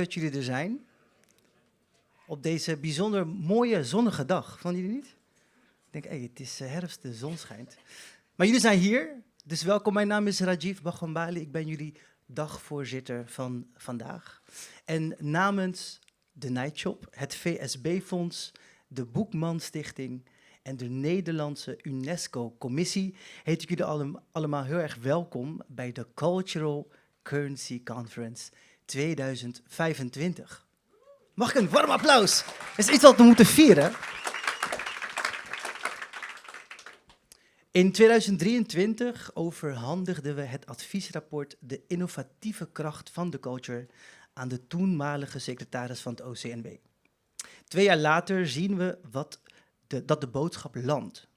Dat jullie er zijn op deze bijzonder mooie zonnige dag. Vonden jullie niet? Ik denk, het is herfst, de zon schijnt. Maar jullie zijn hier, dus welkom. Mijn naam is Rajiv Bagwambali. Ik ben jullie dagvoorzitter van vandaag. En namens de Nightshop, het VSB-fonds, de Boekman Stichting en de Nederlandse UNESCO-commissie heet ik jullie allemaal heel erg welkom bij de Cultural Currency Conference 2025. Mag ik een warm applaus? Het is iets wat we moeten vieren. In 2023 overhandigden we het adviesrapport De innovatieve kracht van de culture aan de toenmalige secretaris van het OCNW. 2 jaar later zien we dat de boodschap landt.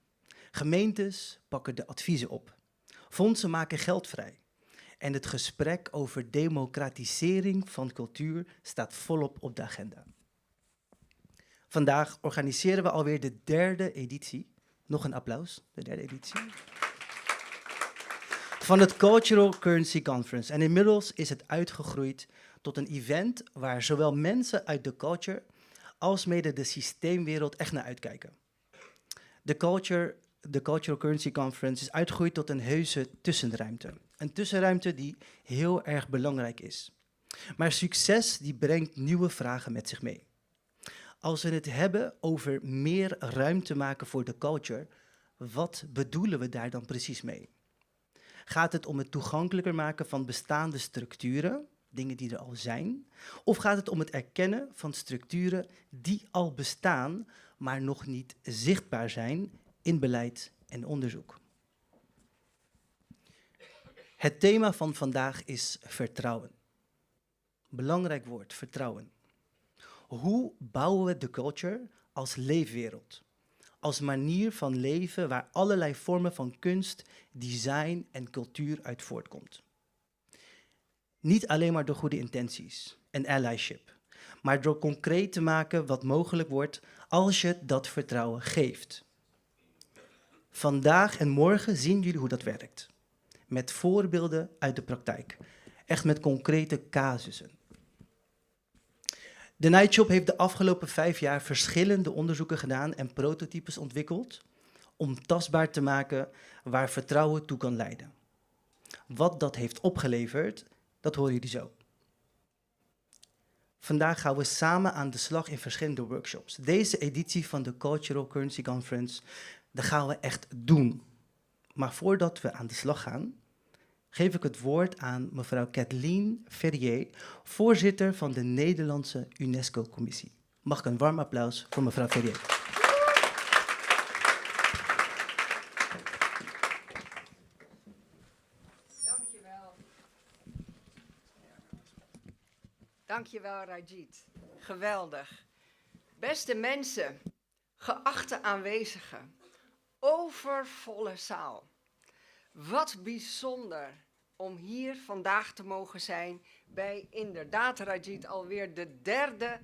Gemeentes pakken de adviezen op. Fondsen maken geld vrij. En het gesprek over democratisering van cultuur staat volop op de agenda. Vandaag organiseren we alweer de 3e editie. Nog een applaus, de 3e editie. Van het Cultural Currency Conference. En inmiddels is het uitgegroeid tot een event waar zowel mensen uit de culture als mede de systeemwereld echt naar uitkijken. De Cultural Currency Conference is uitgegroeid tot een heuse tussenruimte. Een tussenruimte die heel erg belangrijk is. Maar succes die brengt nieuwe vragen met zich mee. Als we het hebben over meer ruimte maken voor de culture, wat bedoelen we daar dan precies mee? Gaat het om het toegankelijker maken van bestaande structuren, dingen die er al zijn? Of gaat het om het erkennen van structuren die al bestaan, maar nog niet zichtbaar zijn in beleid en onderzoek? Het thema van vandaag is vertrouwen. Belangrijk woord, vertrouwen. Hoe bouwen we de culture als leefwereld? Als manier van leven waar allerlei vormen van kunst, design en cultuur uit voortkomt. Niet alleen maar door goede intenties en allyship, maar door concreet te maken wat mogelijk wordt als je dat vertrouwen geeft. Vandaag en morgen zien jullie hoe dat werkt. Met voorbeelden uit de praktijk. Echt met concrete casussen. De Nightshop heeft de afgelopen 5 jaar verschillende onderzoeken gedaan en prototypes ontwikkeld om tastbaar te maken waar vertrouwen toe kan leiden. Wat dat heeft opgeleverd, dat horen jullie zo. Vandaag gaan we samen aan de slag in verschillende workshops. Deze editie van de Cultural Currency Conference, dat gaan we echt doen. Maar voordat we aan de slag gaan, geef ik het woord aan mevrouw Kathleen Ferrier, voorzitter van de Nederlandse UNESCO-commissie. Mag ik een warm applaus voor mevrouw Ferrier. Dankjewel. Dankjewel, Rajit. Geweldig. Beste mensen, geachte aanwezigen, overvolle zaal. Wat bijzonder om hier vandaag te mogen zijn bij inderdaad, Rajit, alweer de 3e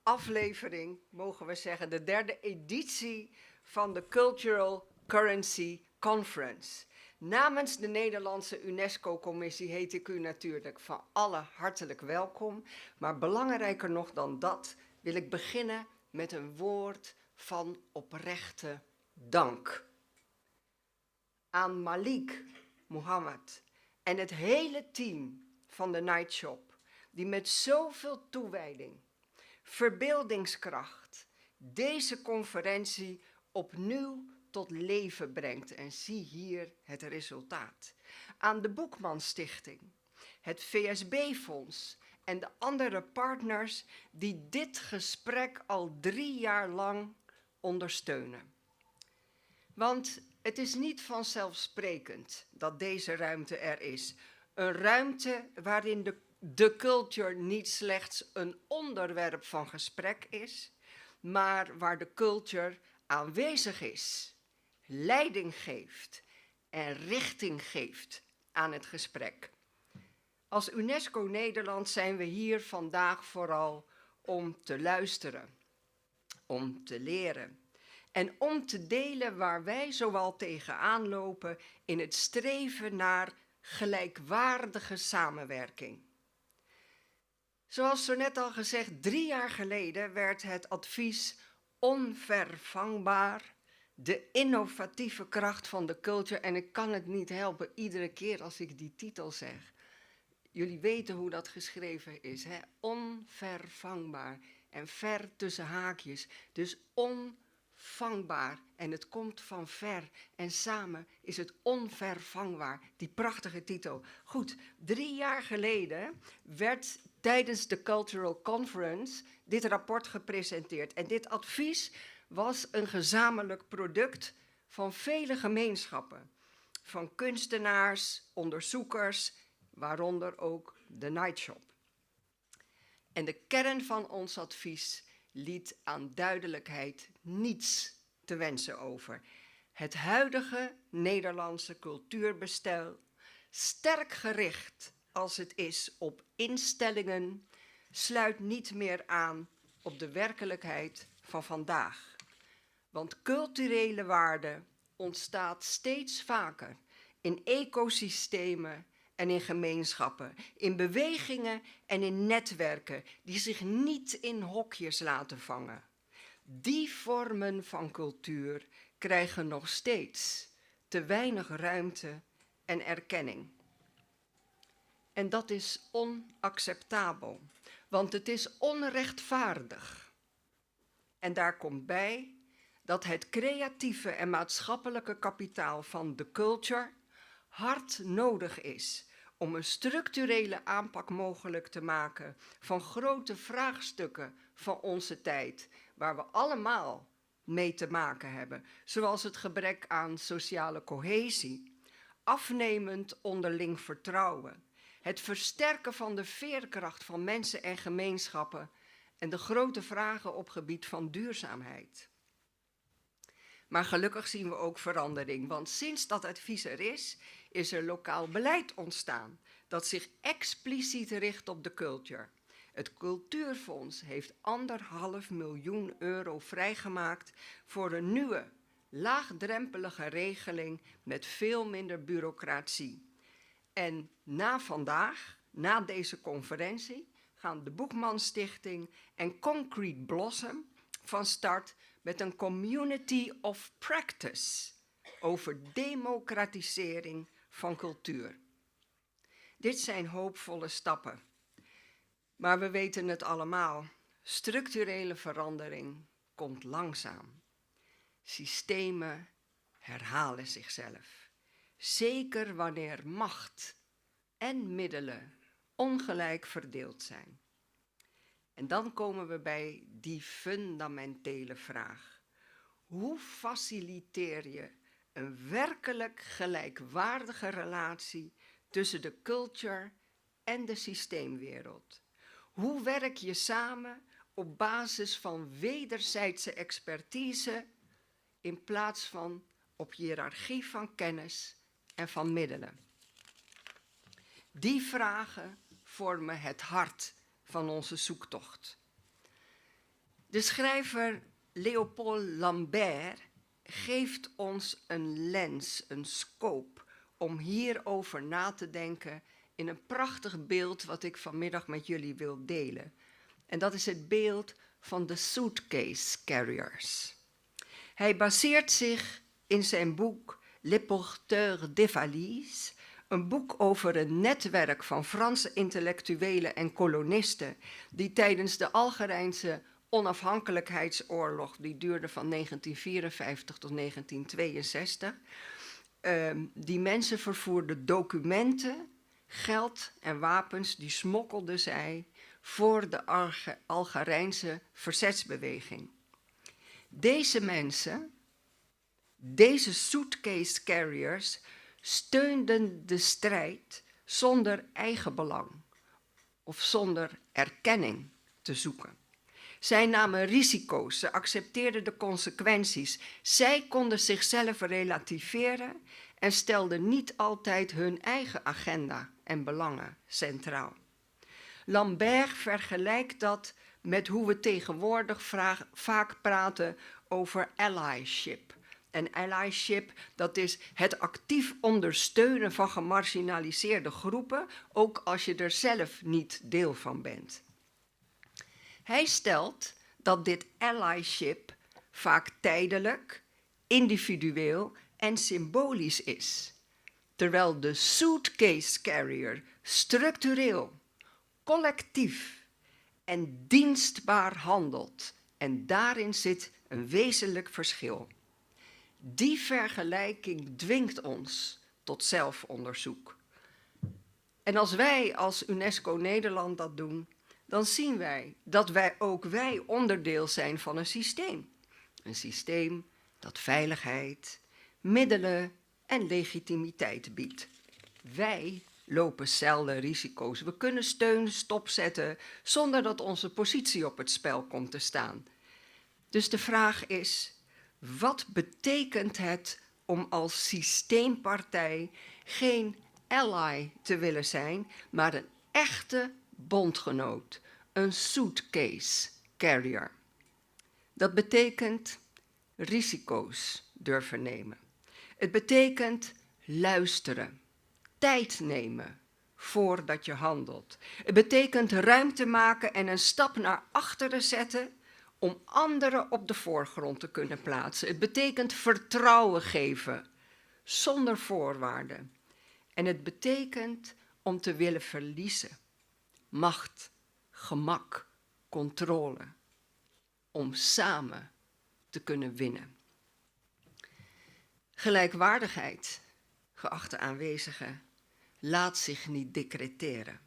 aflevering, mogen we zeggen, de 3e editie van de Cultural Currency Conference. Namens de Nederlandse UNESCO-commissie heet ik u natuurlijk van alle hartelijk welkom. Maar belangrijker nog dan dat wil ik beginnen met een woord van oprechte dank. Aan Malik, Mohammed en het hele team van de Nightshop, die met zoveel toewijding, verbeeldingskracht, deze conferentie opnieuw tot leven brengt. En zie hier het resultaat. Aan de Boekman Stichting, het VSB-fonds en de andere partners die dit gesprek al 3 jaar lang ondersteunen. Want het is niet vanzelfsprekend dat deze ruimte er is. Een ruimte waarin de culture niet slechts een onderwerp van gesprek is, maar waar de culture aanwezig is, leiding geeft en richting geeft aan het gesprek. Als UNESCO Nederland zijn we hier vandaag vooral om te luisteren, om te leren en om te delen waar wij zoal tegenaan lopen in het streven naar gelijkwaardige samenwerking. Zoals zo net al gezegd, 3 jaar geleden werd het advies onvervangbaar, de innovatieve kracht van de culture. En ik kan het niet helpen, iedere keer als ik die titel zeg. Jullie weten hoe dat geschreven is, hè? Onvervangbaar. En ver tussen haakjes. Dus onvangbaar. En het komt van ver. En samen is het onvervangbaar. Die prachtige titel. Goed, 3 jaar geleden werd tijdens de Cultural Conference dit rapport gepresenteerd. En dit advies was een gezamenlijk product van vele gemeenschappen. Van kunstenaars, onderzoekers, waaronder ook de Nightshop. En de kern van ons advies liet aan duidelijkheid niets te wensen over. Het huidige Nederlandse cultuurbestel, sterk gericht als het is op instellingen, sluit niet meer aan op de werkelijkheid van vandaag. Want culturele waarde ontstaat steeds vaker in ecosystemen en in gemeenschappen, in bewegingen en in netwerken die zich niet in hokjes laten vangen. Die vormen van cultuur krijgen nog steeds te weinig ruimte en erkenning. En dat is onacceptabel, want het is onrechtvaardig. En daar komt bij dat het creatieve en maatschappelijke kapitaal van de culture hard nodig is om een structurele aanpak mogelijk te maken van grote vraagstukken van onze tijd, waar we allemaal mee te maken hebben, zoals het gebrek aan sociale cohesie, afnemend onderling vertrouwen, het versterken van de veerkracht van mensen en gemeenschappen en de grote vragen op gebied van duurzaamheid. Maar gelukkig zien we ook verandering, want sinds dat advies er is er lokaal beleid ontstaan dat zich expliciet richt op de culture. Het Cultuurfonds heeft 1,5 miljoen euro vrijgemaakt voor een nieuwe, laagdrempelige regeling met veel minder bureaucratie. En na vandaag, na deze conferentie, gaan de Boekman Stichting en Concrete Blossom van start met een community of practice over democratisering van cultuur. Dit zijn hoopvolle stappen. Maar we weten het allemaal, structurele verandering komt langzaam. Systemen herhalen zichzelf. Zeker wanneer macht en middelen ongelijk verdeeld zijn. En dan komen we bij die fundamentele vraag. Hoe faciliteer je een werkelijk gelijkwaardige relatie tussen de culture en de systeemwereld? Hoe werk je samen op basis van wederzijdse expertise in plaats van op hiërarchie van kennis en van middelen? Die vragen vormen het hart van onze zoektocht. De schrijver Leopold Lambert geeft ons een lens, een scope, om hierover na te denken in een prachtig beeld wat ik vanmiddag met jullie wil delen. En dat is het beeld van de suitcase carriers. Hij baseert zich in zijn boek Les Porteurs des Valises, een boek over een netwerk van Franse intellectuelen en kolonisten die tijdens de Algerijnse onafhankelijkheidsoorlog, die duurde van 1954 tot 1962, die mensen vervoerden documenten, geld en wapens, die smokkelden zij voor de Algerijnse verzetsbeweging. Deze mensen, deze suitcase carriers, steunden de strijd zonder eigenbelang of zonder erkenning te zoeken. Zij namen risico's, ze accepteerden de consequenties. Zij konden zichzelf relativeren en stelden niet altijd hun eigen agenda en belangen centraal. Lambert vergelijkt dat met hoe we tegenwoordig vaak praten over allyship. En allyship, dat is het actief ondersteunen van gemarginaliseerde groepen, ook als je er zelf niet deel van bent. Hij stelt dat dit allyship vaak tijdelijk, individueel en symbolisch is, terwijl de suitcase carrier structureel, collectief en dienstbaar handelt. En daarin zit een wezenlijk verschil. Die vergelijking dwingt ons tot zelfonderzoek. En als wij als UNESCO Nederland dat doen, dan zien wij dat ook wij onderdeel zijn van een systeem. Een systeem dat veiligheid, middelen en legitimiteit biedt. Wij lopen zelden risico's. We kunnen steun stopzetten zonder dat onze positie op het spel komt te staan. Dus de vraag is, wat betekent het om als systeempartij geen ally te willen zijn, maar een echte bondgenoot, een suitcase carrier? Dat betekent risico's durven nemen. Het betekent luisteren, tijd nemen voordat je handelt. Het betekent ruimte maken en een stap naar achteren zetten om anderen op de voorgrond te kunnen plaatsen. Het betekent vertrouwen geven, zonder voorwaarden. En het betekent om te willen verliezen. Macht, gemak, controle. Om samen te kunnen winnen. Gelijkwaardigheid, geachte aanwezigen, laat zich niet decreteren.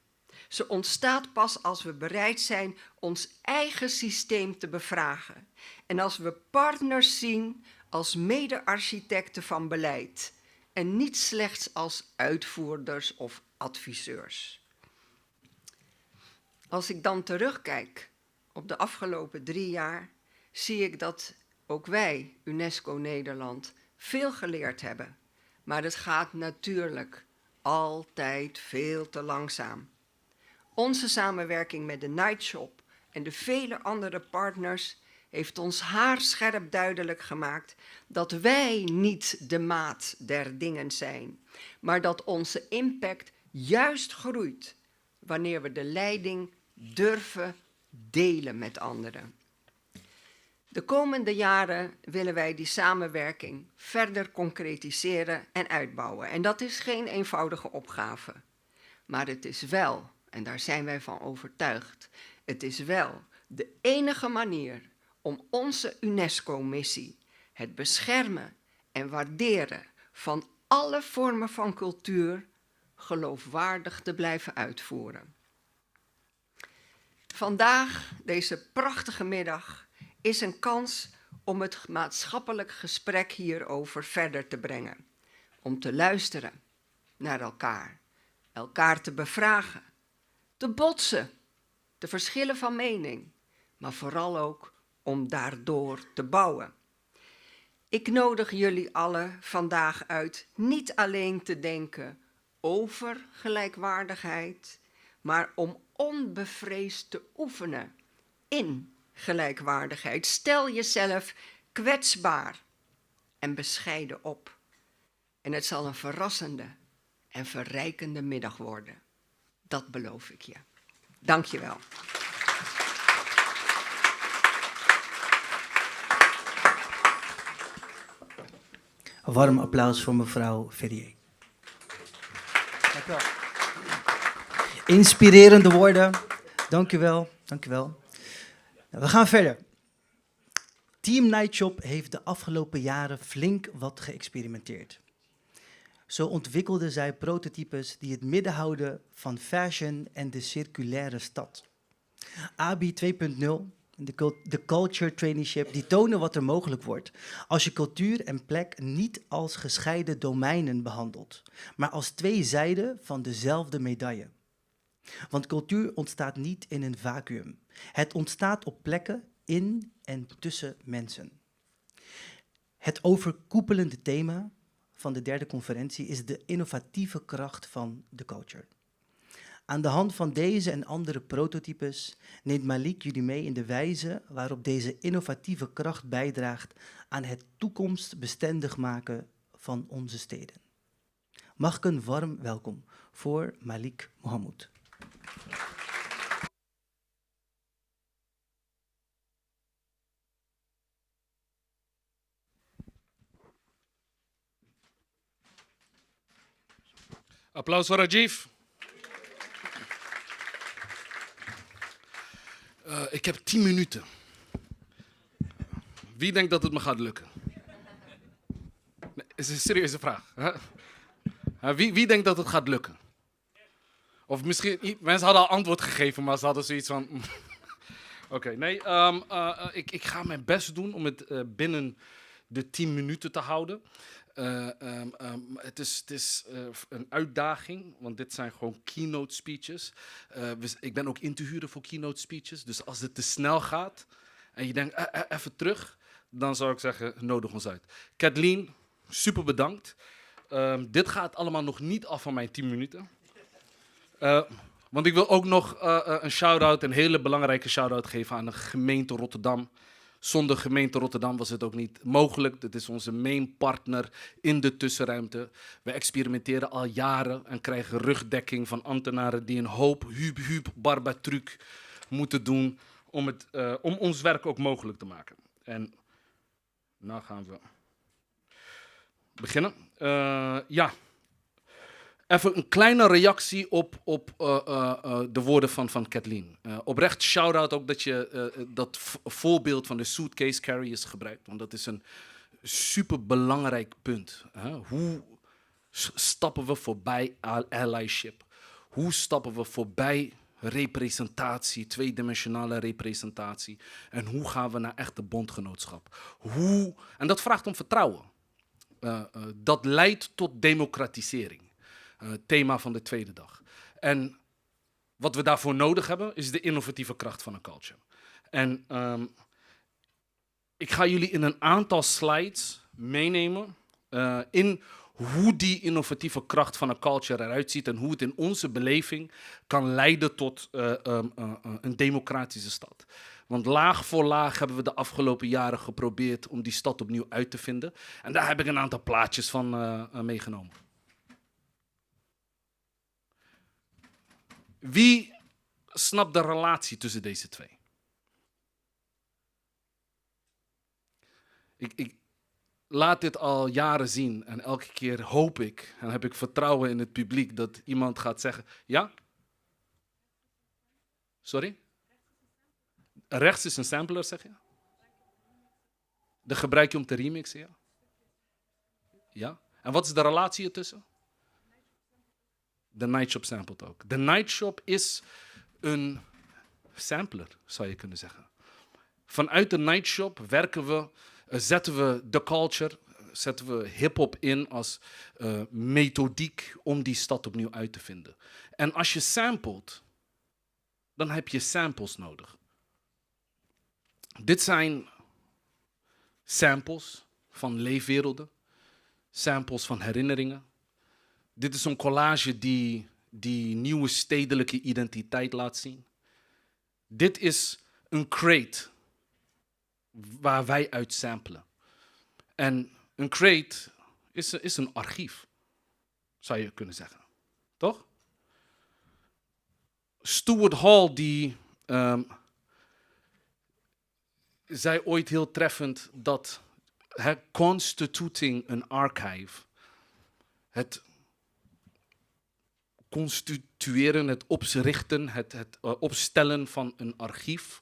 Ze ontstaat pas als we bereid zijn ons eigen systeem te bevragen. En als we partners zien als mede-architecten van beleid. En niet slechts als uitvoerders of adviseurs. Als ik dan terugkijk op de afgelopen 3 jaar, zie ik dat ook wij, UNESCO Nederland, veel geleerd hebben. Maar het gaat natuurlijk altijd veel te langzaam. Onze samenwerking met de Nightshop en de vele andere partners heeft ons haarscherp duidelijk gemaakt dat wij niet de maat der dingen zijn, maar dat onze impact juist groeit wanneer we de leiding durven delen met anderen. De komende jaren willen wij die samenwerking verder concretiseren en uitbouwen. En dat is geen eenvoudige opgave. Maar het is wel, en daar zijn wij van overtuigd, het is wel de enige manier om onze UNESCO-missie, het beschermen en waarderen van alle vormen van cultuur, geloofwaardig te blijven uitvoeren. Vandaag, deze prachtige middag, is een kans om het maatschappelijk gesprek hierover verder te brengen. Om te luisteren naar elkaar, elkaar te bevragen, te botsen, de verschillen van mening, maar vooral ook om daardoor te bouwen. Ik nodig jullie allen vandaag uit niet alleen te denken over gelijkwaardigheid, maar om onbevreesd te oefenen in gelijkwaardigheid. Stel jezelf kwetsbaar en bescheiden op. En het zal een verrassende en verrijkende middag worden. Dat beloof ik je. Dank je wel. Een warm applaus voor mevrouw Ferrier. Dank u wel. Inspirerende woorden. Dank u wel. Dank u wel. We gaan verder. Team Nightshop heeft de afgelopen jaren flink wat geëxperimenteerd. Zo ontwikkelden zij prototypes die het midden houden van fashion en de circulaire stad. ABI 2.0, de Culture Traineeship, die tonen wat er mogelijk wordt als je cultuur en plek niet als gescheiden domeinen behandelt, maar als 2 zijden van dezelfde medaille. Want cultuur ontstaat niet in een vacuüm. Het ontstaat op plekken in en tussen mensen. Het overkoepelende thema van de 3e conferentie is de innovatieve kracht van de culture. Aan de hand van deze en andere prototypes neemt Malik jullie mee in de wijze waarop deze innovatieve kracht bijdraagt aan het toekomstbestendig maken van onze steden. Mag ik een warm welkom voor Malik Mohammed. Applaus voor Rajiv. Ik heb 10 minuten. Wie denkt dat het me gaat lukken? Nee, is een serieuze vraag. Wie denkt dat het gaat lukken? Of misschien, mensen hadden al antwoord gegeven, maar ze hadden zoiets van... Oké, nee, ik ga mijn best doen om het binnen de 10 minuten te houden. Het is een uitdaging, want dit zijn gewoon keynote speeches. Ik ben ook in te huren voor keynote speeches, dus als het te snel gaat en je denkt, even terug, dan zou ik zeggen, nodig ons uit. Kathleen, super bedankt. Dit gaat allemaal nog niet af van mijn 10 minuten. Want ik wil ook nog een shout-out, een hele belangrijke shout-out geven aan de gemeente Rotterdam. Zonder gemeente Rotterdam was het ook niet mogelijk. Dit is onze main partner in de tussenruimte. We experimenteren al jaren en krijgen rugdekking van ambtenaren die een hoop barbatruc moeten doen om ons werk ook mogelijk te maken. En nou gaan we beginnen. Ja. Even een kleine reactie op de woorden van Kathleen. Oprecht shout-out ook dat je dat voorbeeld van de suitcase carriers gebruikt. Want dat is een superbelangrijk punt. Hoe stappen we voorbij allyship? Hoe stappen we voorbij representatie, tweedimensionale representatie? En hoe gaan we naar echte bondgenootschap? En dat vraagt om vertrouwen. Dat leidt tot democratisering. Thema van de tweede dag. En wat we daarvoor nodig hebben, is de innovatieve kracht van een culture. En ik ga jullie in een aantal slides meenemen in hoe die innovatieve kracht van een culture eruit ziet en hoe het in onze beleving kan leiden tot een democratische stad. Want laag voor laag hebben we de afgelopen jaren geprobeerd om die stad opnieuw uit te vinden. En daar heb ik een aantal plaatjes van meegenomen. Wie snapt de relatie tussen deze twee? Ik laat dit al jaren zien en elke keer hoop ik en heb ik vertrouwen in het publiek dat iemand gaat zeggen, ja? Sorry? Rechts is een sampler, zeg je? De gebruik je om te remixen, ja? Ja? En wat is de relatie ertussen? De Nightshop sampled ook. De Nightshop is een sampler, zou je kunnen zeggen. Vanuit de Nightshop zetten we de culture, zetten we hip-hop in als methodiek om die stad opnieuw uit te vinden. En als je samplet, dan heb je samples nodig. Dit zijn samples van leefwerelden, samples van herinneringen. Dit is een collage die nieuwe stedelijke identiteit laat zien. Dit is een crate waar wij uit samplen. En een crate is een archief, zou je kunnen zeggen. Toch? Stuart Hall die zei ooit heel treffend dat constituting an archive, het constitueren, het oprichten, het opstellen van een archief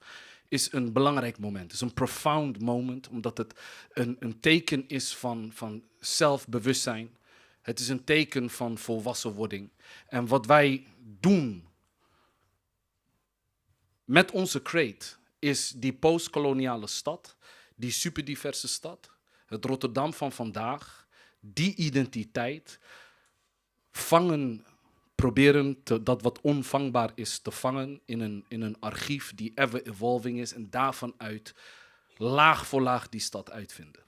is een belangrijk moment. Het is een profound moment, omdat het een teken is van zelfbewustzijn. Het is een teken van volwassenwording. En wat wij doen met onze crate is die postkoloniale stad, die superdiverse stad, het Rotterdam van vandaag, die identiteit, proberen dat wat onvangbaar is te vangen in een archief die ever evolving is en daarvan uit laag voor laag die stad uitvinden.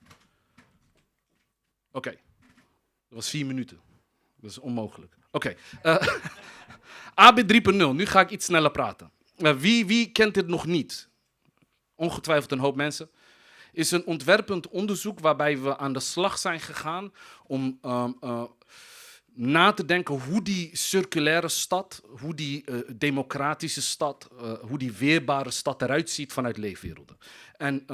Oké, dat was 4 minuten. Dat is onmogelijk. Oké, AB 3.0, nu ga ik iets sneller praten. Wie kent dit nog niet? Ongetwijfeld een hoop mensen. Is een ontwerpend onderzoek waarbij we aan de slag zijn gegaan om na te denken hoe die circulaire stad, hoe die democratische stad, hoe die weerbare stad eruit ziet vanuit leefwerelden. En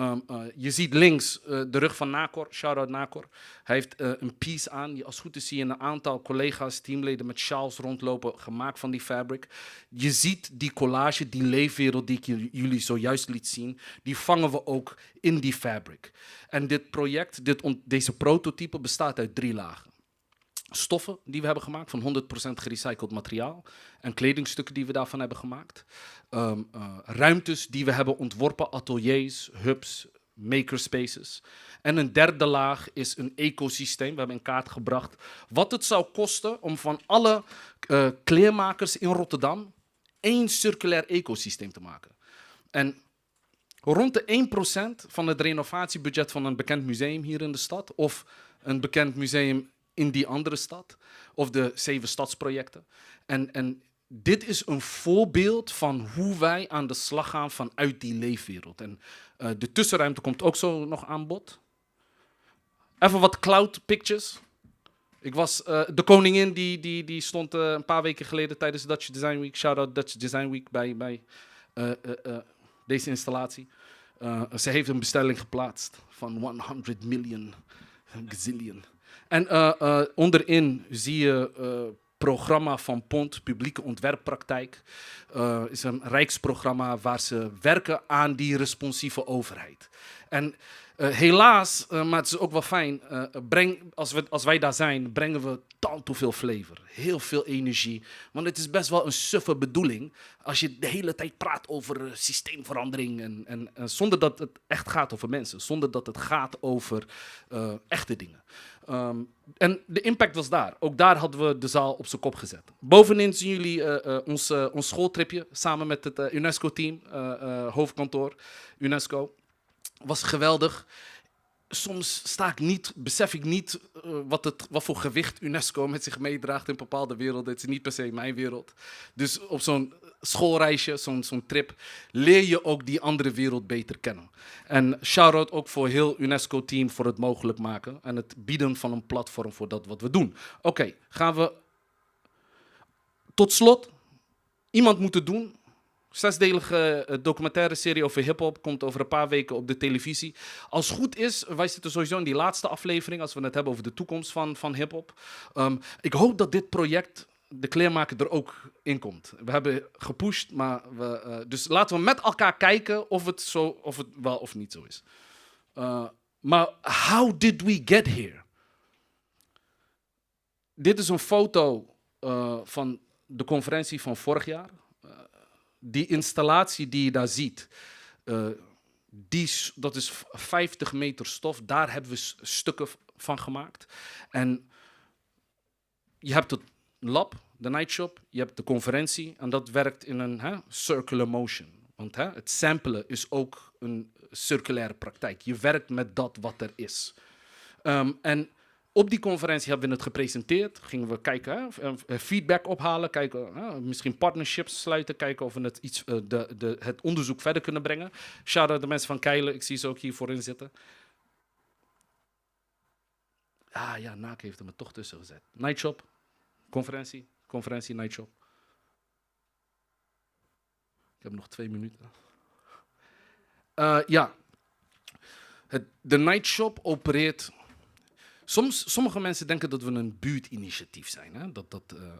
je ziet links de rug van Nakor, shout-out Nakor. Hij heeft een piece aan. Als het goed is zie je een aantal collega's, teamleden met sjaals rondlopen, gemaakt van die fabric. Je ziet die collage, die leefwereld die ik jullie zojuist liet zien, die vangen we ook in die fabric. En dit project, deze prototype bestaat uit 3 lagen. Stoffen die we hebben gemaakt van 100% gerecycled materiaal en kledingstukken die we daarvan hebben gemaakt. Ruimtes die we hebben ontworpen, ateliers, hubs, makerspaces. En een 3e laag is een ecosysteem. We hebben in kaart gebracht wat het zou kosten om van alle kleermakers in Rotterdam 1 circulair ecosysteem te maken. En rond de 1% van het renovatiebudget van een bekend museum hier in de stad of een bekend museum in die andere stad, of de 7 stadsprojecten. En dit is een voorbeeld van hoe wij aan de slag gaan vanuit die leefwereld. En de tussenruimte komt ook zo nog aan bod. Even wat cloud pictures. Ik was, de koningin die stond een paar weken geleden tijdens Dutch Design Week, shout-out Dutch Design Week, bij deze installatie. Ze heeft een bestelling geplaatst van 100 miljoen, gazillion. En onderin zie je programma van PONT, Publieke Ontwerppraktijk. Is een rijksprogramma waar ze werken aan die responsieve overheid. En helaas, maar het is ook wel fijn, als wij daar zijn, brengen we te veel flavor. Heel veel energie. Want het is best wel een suffe bedoeling als je de hele tijd praat over systeemverandering. En zonder dat het echt gaat over mensen. Zonder dat het gaat over echte dingen. En de impact was daar. Ook daar hadden we de zaal op zijn kop gezet. Bovenin zien jullie ons schooltripje samen met het UNESCO-team, hoofdkantoor UNESCO. Was geweldig. Soms besef ik niet wat voor gewicht UNESCO met zich meedraagt in bepaalde werelden. Het is niet per se mijn wereld. Dus op zo'n schoolreisje, zo'n trip, leer je ook die andere wereld beter kennen. En shout-out ook voor heel UNESCO-team voor het mogelijk maken en het bieden van een platform voor dat wat we doen. Oké, gaan we tot slot. Iemand moet het doen. 6-delige documentaire serie over hiphop komt over een paar weken op de televisie. Als het goed is, wij zitten sowieso in die laatste aflevering als we het hebben over de toekomst van hiphop. Ik hoop dat dit project, de kleermaker, er ook in komt. We hebben gepusht, maar dus laten we met elkaar kijken of het wel of niet zo is. Maar how did we get here? Dit is een foto van de conferentie van vorig jaar. Die installatie die je daar ziet, dat is 50 meter stof. Daar hebben we stukken van gemaakt. En je hebt het lab, de nightshop, je hebt de conferentie. En dat werkt in een circular motion. Want het samplen is ook een circulaire praktijk. Je werkt met dat wat er is. En op die conferentie hebben we het gepresenteerd. Gingen we kijken, feedback ophalen, kijken, misschien partnerships sluiten, kijken of we het onderzoek verder kunnen brengen. Shout-out de mensen van Keilen, ik zie ze ook hier voorin zitten. Ja, Naak heeft hem er toch tussen gezet. Nightshop, conferentie, nightshop. Ik heb nog 2 minuten. De nightshop opereert. Sommige mensen denken dat we een buurtinitiatief zijn. Hè?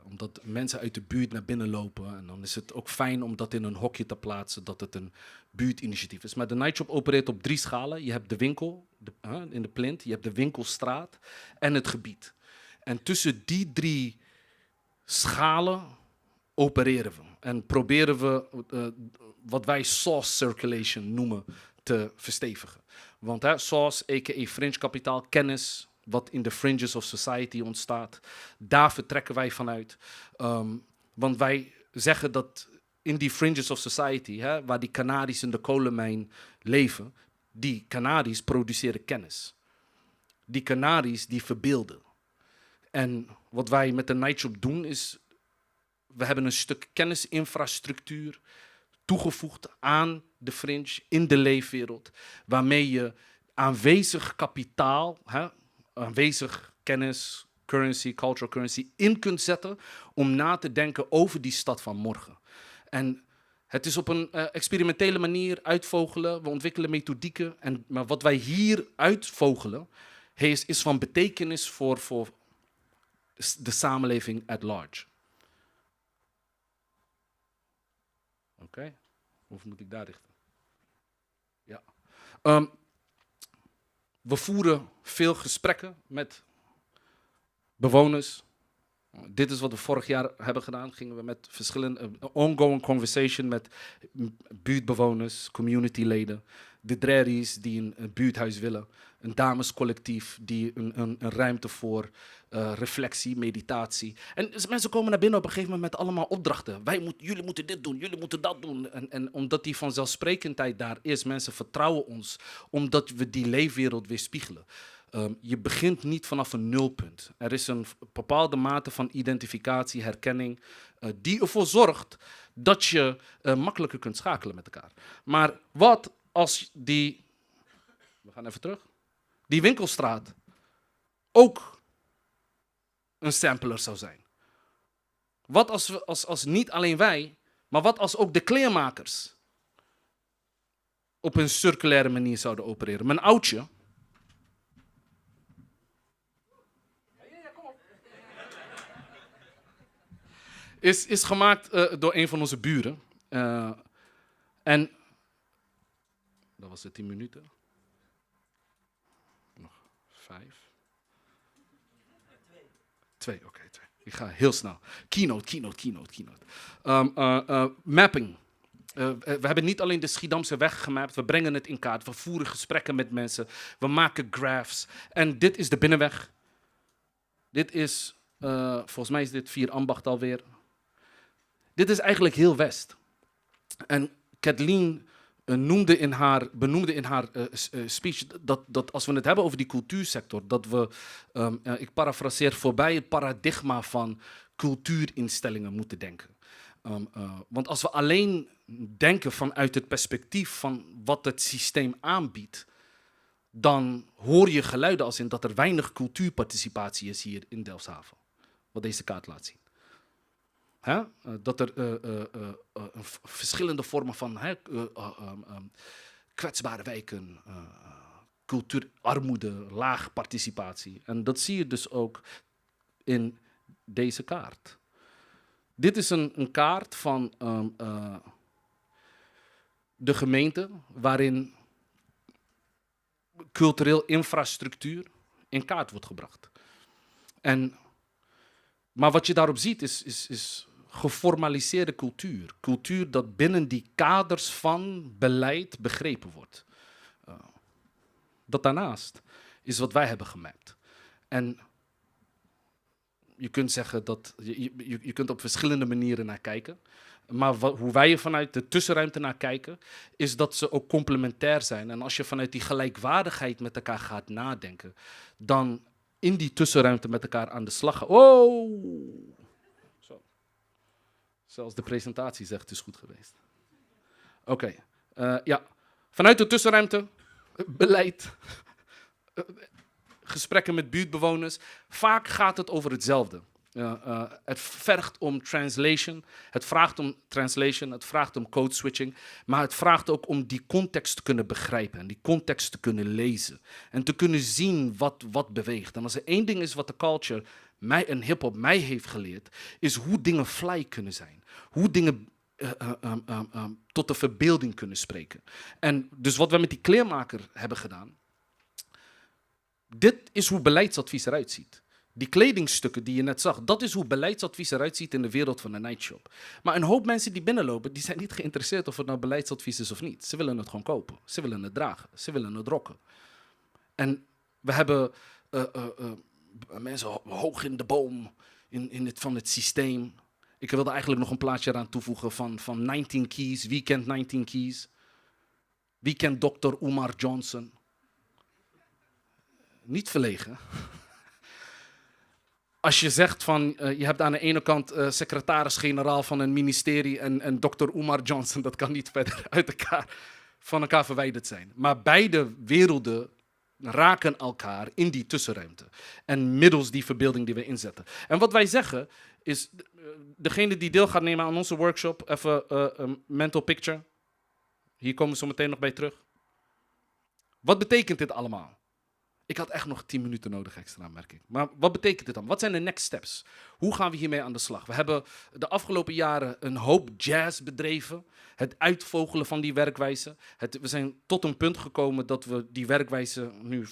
Omdat mensen uit de buurt naar binnen lopen. En dan is het ook fijn om dat in een hokje te plaatsen, dat het een buurtinitiatief is. Maar de nightshop opereert op 3 schalen. Je hebt de winkel in de plint, je hebt de winkelstraat en het gebied. En tussen die 3 schalen opereren we. En proberen we wat wij source circulation noemen te verstevigen. Want source, a.k.a. fringe kapitaal, kennis, wat in de fringes of society ontstaat, daar vertrekken wij vanuit. Want wij zeggen dat in die fringes of society, waar die Canaries in de kolenmijn leven, die Canaries produceren kennis. Die Canaries die verbeelden. En wat wij met de nightshop doen is, we hebben een stuk kennisinfrastructuur toegevoegd aan de fringe, in de leefwereld, waarmee je aanwezig kapitaal, aanwezig kennis, currency, cultural currency, in kunt zetten om na te denken over die stad van morgen. En het is op een experimentele manier uitvogelen. We ontwikkelen methodieken. Maar wat wij hier uitvogelen, is van betekenis voor de samenleving at large. Oké. Of moet ik daar richten? Ja. We voeren veel gesprekken met bewoners. Dit is wat we vorig jaar hebben gedaan. Gingen we met verschillende ongoing conversation met buurtbewoners, communityleden, de drerries die een buurthuis willen, een damescollectief die een ruimte voor reflectie, meditatie. En mensen komen naar binnen op een gegeven moment met allemaal opdrachten. Jullie moeten dit doen, jullie moeten dat doen. En omdat die vanzelfsprekendheid daar is, mensen vertrouwen ons, omdat we die leefwereld weer spiegelen. Je begint niet vanaf een nulpunt. Er is een bepaalde mate van identificatie, herkenning, die ervoor zorgt dat je makkelijker kunt schakelen met elkaar. Maar wat als we gaan even terug, die winkelstraat ook een sampler zou zijn? Wat als niet alleen wij, maar wat als ook de kleermakers op een circulaire manier zouden opereren? Mijn oudje is gemaakt door een van onze buren. En dat was het 10 minuten. Nog 5. 2, oké. 2. Ik ga heel snel. Keynote. Mapping. We hebben niet alleen de Schiedamse weg gemapt, we brengen het in kaart. We voeren gesprekken met mensen. We maken graphs. En dit is de binnenweg. Dit is, volgens mij is dit 4 ambacht alweer. Dit is eigenlijk heel West. En Kathleen benoemde in haar speech dat als we het hebben over die cultuursector, dat we, ik parafraseer, voorbij het paradigma van cultuurinstellingen moeten denken. Want als we alleen denken vanuit het perspectief van wat het systeem aanbiedt, dan hoor je geluiden als in dat er weinig cultuurparticipatie is hier in Delfshaven. Wat deze kaart laat zien. Dat er verschillende vormen van kwetsbare wijken, cultuurarmoede, laag participatie. En dat zie je dus ook in deze kaart. Dit is een kaart van de gemeente waarin cultureel infrastructuur in kaart wordt gebracht. Maar wat je daarop ziet is geformaliseerde cultuur. Cultuur dat binnen die kaders van beleid begrepen wordt. Dat daarnaast is wat wij hebben gemapt. En je kunt zeggen dat je kunt op verschillende manieren naar kijken. Maar hoe wij er vanuit de tussenruimte naar kijken, is dat ze ook complementair zijn. En als je vanuit die gelijkwaardigheid met elkaar gaat nadenken, dan in die tussenruimte met elkaar aan de slag gaan. Oh! Zo. Zelfs de presentatie zegt het is goed geweest. Oké. Ja. Vanuit de tussenruimte, beleid, gesprekken met buurtbewoners. Vaak gaat het over hetzelfde. Het vergt om translation. Het vraagt om translation. Het vraagt om code switching. Maar het vraagt ook om die context te kunnen begrijpen. En die context te kunnen lezen. En te kunnen zien wat beweegt. En als er één ding is wat de culture en hip-hop mij heeft geleerd, is hoe dingen fly kunnen zijn. Hoe dingen tot de verbeelding kunnen spreken. En dus wat we met die kleermaker hebben gedaan, dit is hoe beleidsadvies eruit ziet. Die kledingstukken die je net zag, dat is hoe beleidsadvies eruit ziet in de wereld van de nightshop. Maar een hoop mensen die binnenlopen, die zijn niet geïnteresseerd of het nou beleidsadvies is of niet. Ze willen het gewoon kopen. Ze willen het dragen. Ze willen het rocken. En we hebben mensen hoog in de boom van het systeem. Ik wilde eigenlijk nog een plaatje eraan toevoegen van 19 Keys. Wie kent 19 Keys? Wie kent Dr. Umar Johnson? Niet verlegen. Als je zegt van, je hebt aan de ene kant secretaris-generaal van een ministerie en Dr. Umar Johnson, dat kan niet verder van elkaar verwijderd zijn. Maar beide werelden raken elkaar in die tussenruimte. En middels die verbeelding die we inzetten. En wat wij zeggen is, degene die deel gaat nemen aan onze workshop, even een mental picture. Hier komen we zo meteen nog bij terug. Wat betekent dit allemaal? Ik had echt nog 10 minuten nodig extra, merk ik. Maar wat betekent dit dan? Wat zijn de next steps? Hoe gaan we hiermee aan de slag? We hebben de afgelopen jaren een hoop jazz bedreven. Het uitvogelen van die werkwijze. We zijn tot een punt gekomen dat we die werkwijze nu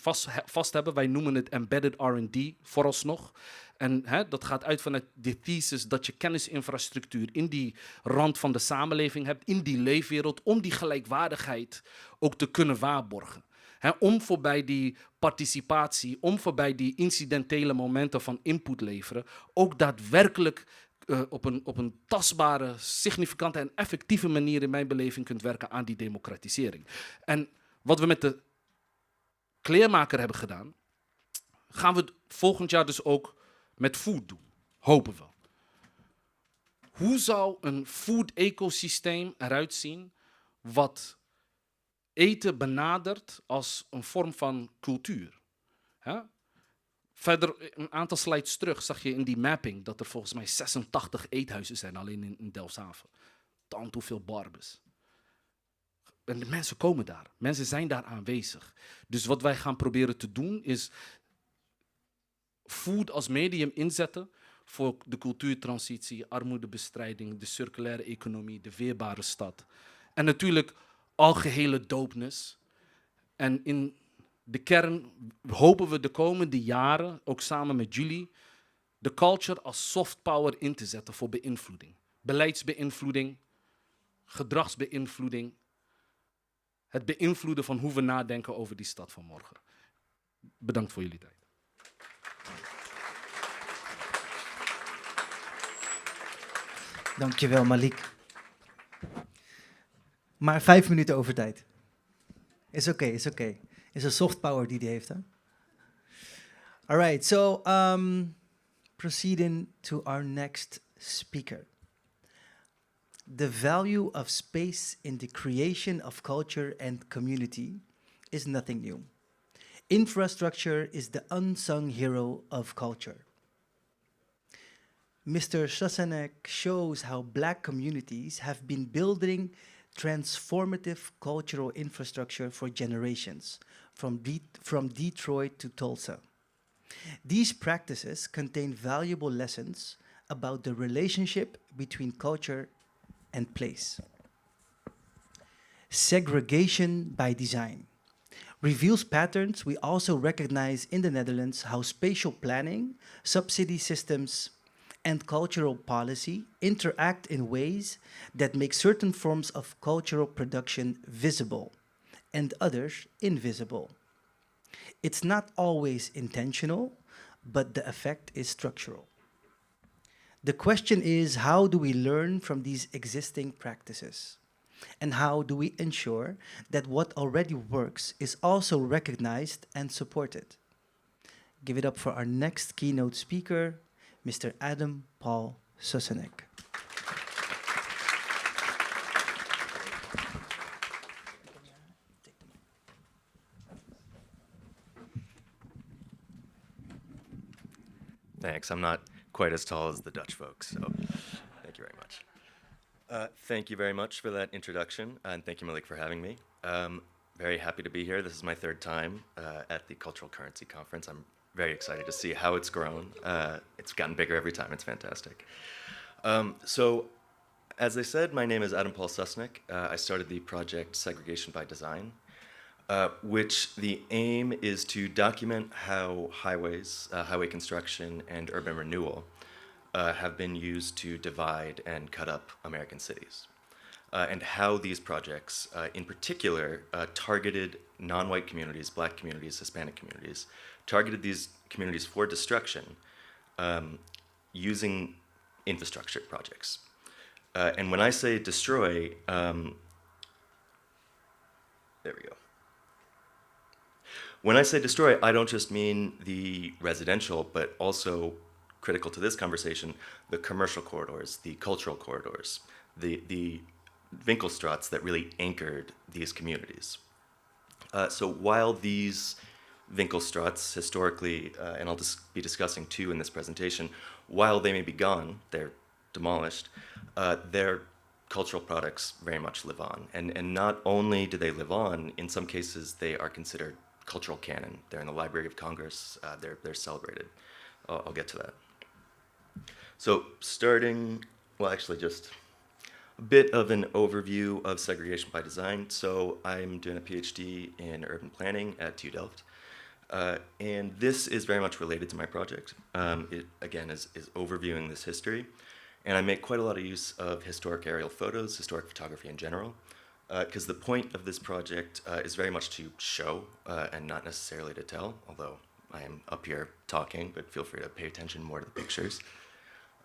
vast hebben. Wij noemen het embedded R&D vooralsnog. En dat gaat uit vanuit de thesis dat je kennisinfrastructuur in die rand van de samenleving hebt, in die leefwereld, om die gelijkwaardigheid ook te kunnen waarborgen. Om voorbij die participatie, om voorbij die incidentele momenten van input leveren, ook daadwerkelijk op een tastbare, significante en effectieve manier in mijn beleving kunt werken aan die democratisering. En wat we met de kleermaker hebben gedaan, gaan we volgend jaar dus ook met food doen. Hopen we. Hoe zou een food ecosysteem eruit zien wat eten benadert als een vorm van cultuur? Verder, een aantal slides terug, zag je in die mapping dat er volgens mij 86 eethuizen zijn alleen in Delfshaven. Tant hoeveel barbes. En de mensen komen daar. Mensen zijn daar aanwezig. Dus wat wij gaan proberen te doen is food als medium inzetten voor de cultuurtransitie, armoedebestrijding, de circulaire economie, de weerbare stad. En natuurlijk algehele dopeness. En in de kern hopen we de komende jaren, ook samen met jullie, de culture als soft power in te zetten voor beïnvloeding. Beleidsbeïnvloeding, gedragsbeïnvloeding. Het beïnvloeden van hoe we nadenken over die stad van morgen. Bedankt voor jullie tijd. Dankjewel, Malik. Maar 5 minuten over tijd. Is oké, is oké. Is een soft power die heeft, hè? All right, so proceeding to our next speaker. The value of space in the creation of culture and community is nothing new. Infrastructure is the unsung hero of culture. Mr. Sasanek shows how Black communities have been building transformative cultural infrastructure for generations, from Detroit to Tulsa. These practices contain valuable lessons about the relationship between culture and place. Segregation by design reveals patterns we also recognize in the Netherlands, how spatial planning, subsidy systems, and cultural policy interact in ways that make certain forms of cultural production visible and others invisible. It's not always intentional, but the effect is structural. The question is, how do we learn from these existing practices? And how do we ensure that what already works is also recognized and supported? Give it up for our next keynote speaker, Mr. Adam Paul Sasanek. Thanks. I'm not quite as tall as the Dutch folks, so thank you very much. Thank you very much for that introduction, and thank you, Malik, for having me. Very happy to be here. This is my third time at the Cultural Currency Conference. I'm very excited to see how it's grown. It's gotten bigger every time. It's fantastic. So, as I said, my name is Adam Paul Susnick. I started the project Segregation by Design, which the aim is to document how highways, highway construction, and urban renewal have been used to divide and cut up American cities. And how these projects, in particular, targeted non-white communities, Black communities, Hispanic communities, targeted these communities for destruction using infrastructure projects. And when I say destroy, there we go. When I say destroy, I don't just mean the residential, but also, critical to this conversation, the commercial corridors, the cultural corridors, the Winkelstraats that really anchored these communities. So while these Winkelstraats historically, and I'll just be discussing two in this presentation, while they may be gone, they're demolished, their cultural products very much live on. And not only do they live on, in some cases they are considered cultural canon. They're in the Library of Congress, they're celebrated. I'll get to that. So starting, well actually just a bit of an overview of segregation by design. So I'm doing a PhD in urban planning at TU Delft. And this is very much related to my project. It, again, is overviewing this history. And I make quite a lot of use of historic aerial photos, historic photography in general, because the point of this project is very much to show and not necessarily to tell, although I am up here talking, but feel free to pay attention more to the pictures.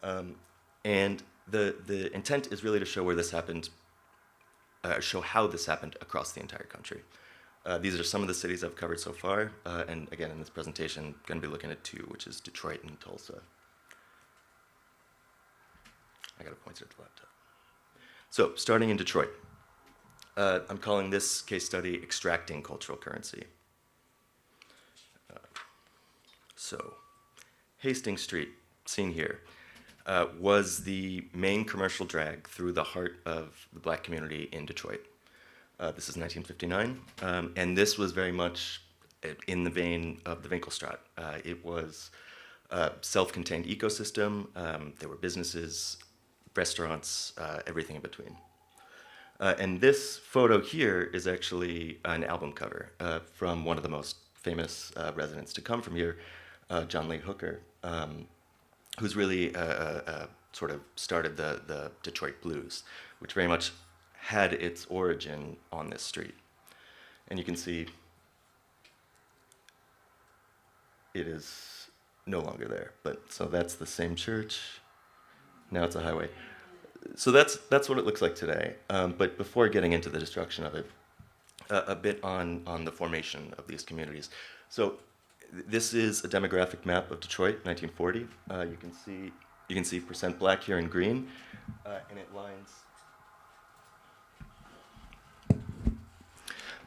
And the intent is really to show where this happened, show how this happened across the entire country. These are some of the cities I've covered so far, and again, in this presentation, I'm going to be looking at two, which is Detroit and Tulsa. I got to point it at the laptop. So, starting in Detroit, I'm calling this case study Extracting Cultural Currency. So, Hastings Street, seen here, was the main commercial drag through the heart of the black community in Detroit. This is 1959, and this was very much in the vein of the Winkelstraat. It was a self-contained ecosystem. There were businesses, restaurants, everything in between. And this photo here is actually an album cover from one of the most famous residents to come from here, John Lee Hooker, who's really sort of started the Detroit blues, which very much had its origin on this street. And you can see it is no longer there, but so that's the same church. Now it's a highway. So that's what it looks like today. But before getting into the destruction of it, a bit on the formation of these communities. So this is a demographic map of Detroit, 1940. You can see percent black here in green, and it lines.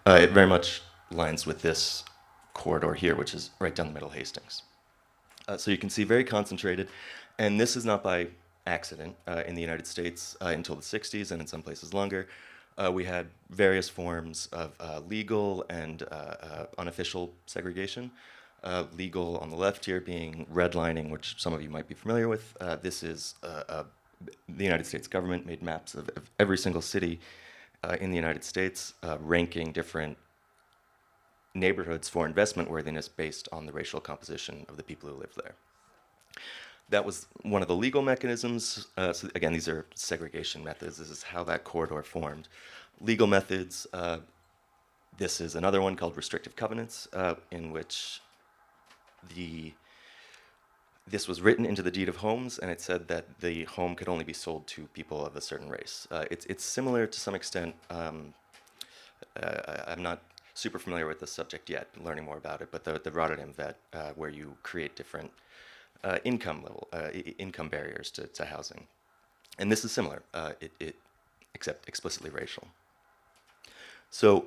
It very much lines with this corridor here, which is right down the middle of Hastings. So you can see very concentrated, and this is not by accident. In the United States until the 60s, and in some places longer, we had various forms of legal and unofficial segregation. Legal on the left here being redlining, which some of you might be familiar with. This is the United States government made maps of every single city in the United States, ranking different neighborhoods for investment worthiness based on the racial composition of the people who live there. That was one of the legal mechanisms. So again, these are segregation methods. This is how that corridor formed. Legal methods, this is another one called restrictive covenants, in which this was written into the deed of homes, and it said that the home could only be sold to people of a certain race. It's similar to some extent. I'm not super familiar with the subject yet, learning more about it, but the Rotterdam vet, where you create different income barriers to housing. And this is similar, except explicitly racial. So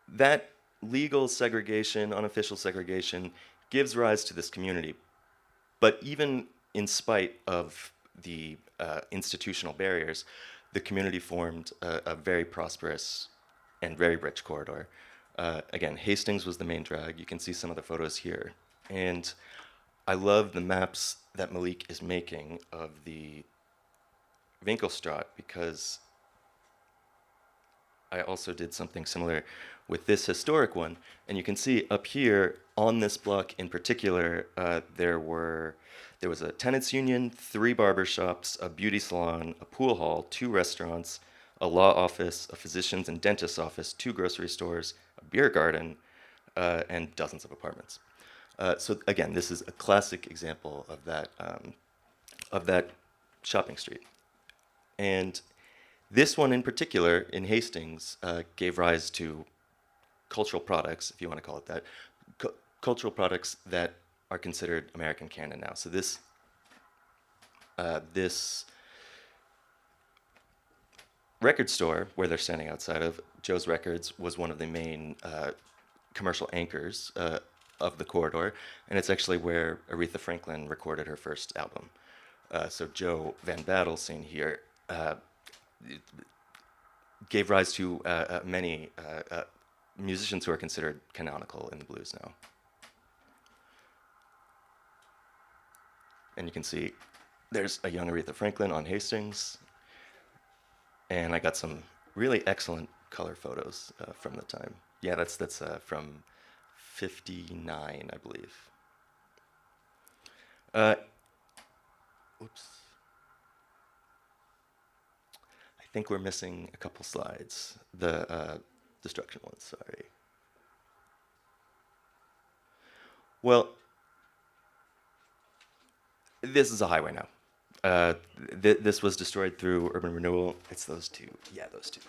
that legal segregation, unofficial segregation, gives rise to this community. But even in spite of the institutional barriers, the community formed a very prosperous and very rich corridor. Again, Hastings was the main drag. You can see some of the photos here. And I love the maps that Malik is making of the Winkelstraat, because I also did something similar with this historic one. And you can see up here on this block in particular, there was a tenants union, 3 barber shops, a beauty salon, a pool hall, 2 restaurants, a law office, a physician's and dentist's office, 2 grocery stores, a beer garden, and dozens of apartments. So again, this is a classic example of that shopping street. And this one in particular, in Hastings, gave rise to cultural products, if you want to call it that, cultural products that are considered American canon now. So this record store where they're standing outside of, Joe's Records, was one of the main commercial anchors of the corridor, and it's actually where Aretha Franklin recorded her first album. So Joe Van Battle, seen here, gave rise to many musicians who are considered canonical in the blues now. And you can see there's a young Aretha Franklin on Hastings, and I got some really excellent color photos from the time. Yeah, that's from '59, I believe. Oops. I think we're missing a couple slides. The destruction ones, sorry. Well, this is a highway now. This was destroyed through urban renewal. It's those two. Yeah, those two.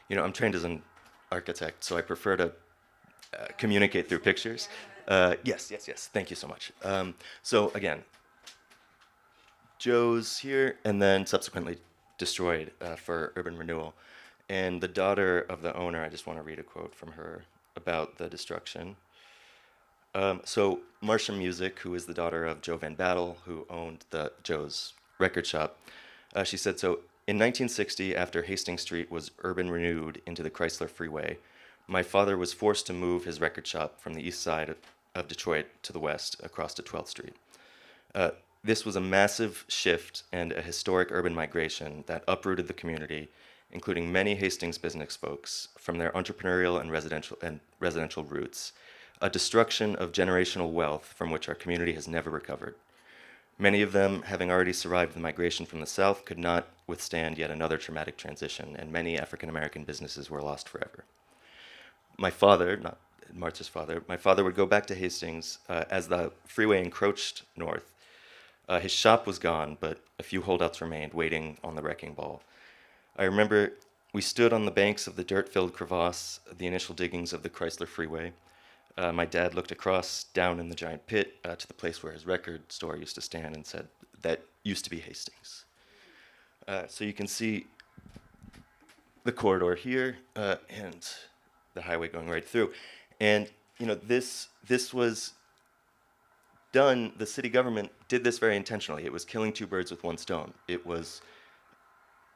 You know, I'm trained as an architect, so I prefer to communicate through pictures. Yes. Thank you so much. So again, Joe's here, and then subsequently destroyed for urban renewal. And the daughter of the owner, I just want to read a quote from her about the destruction. So Marcia Music, who is the daughter of Joe Van Battle, who owned Joe's record shop, she said, so in 1960, after Hastings Street was urban renewed into the Chrysler Freeway, my father was forced to move his record shop from the east side of Detroit to the west, across to 12th Street. This was a massive shift and a historic urban migration that uprooted the community, including many Hastings business folks, from their entrepreneurial and residential roots, a destruction of generational wealth from which our community has never recovered. Many of them, having already survived the migration from the South, could not withstand yet another traumatic transition, and many African-American businesses were lost forever. My father, not Marcia's father, my father would go back to Hastings as the freeway encroached north. His shop was gone, but a few holdouts remained, waiting on the wrecking ball. I remember we stood on the banks of the dirt-filled crevasse, the initial diggings of the Chrysler Freeway. My dad looked across, down in the giant pit, to the place where his record store used to stand and said, that used to be Hastings. So you can see the corridor here, and the highway going right through. And, you know, this was done, the city government did this very intentionally. It was killing two birds with one stone. It was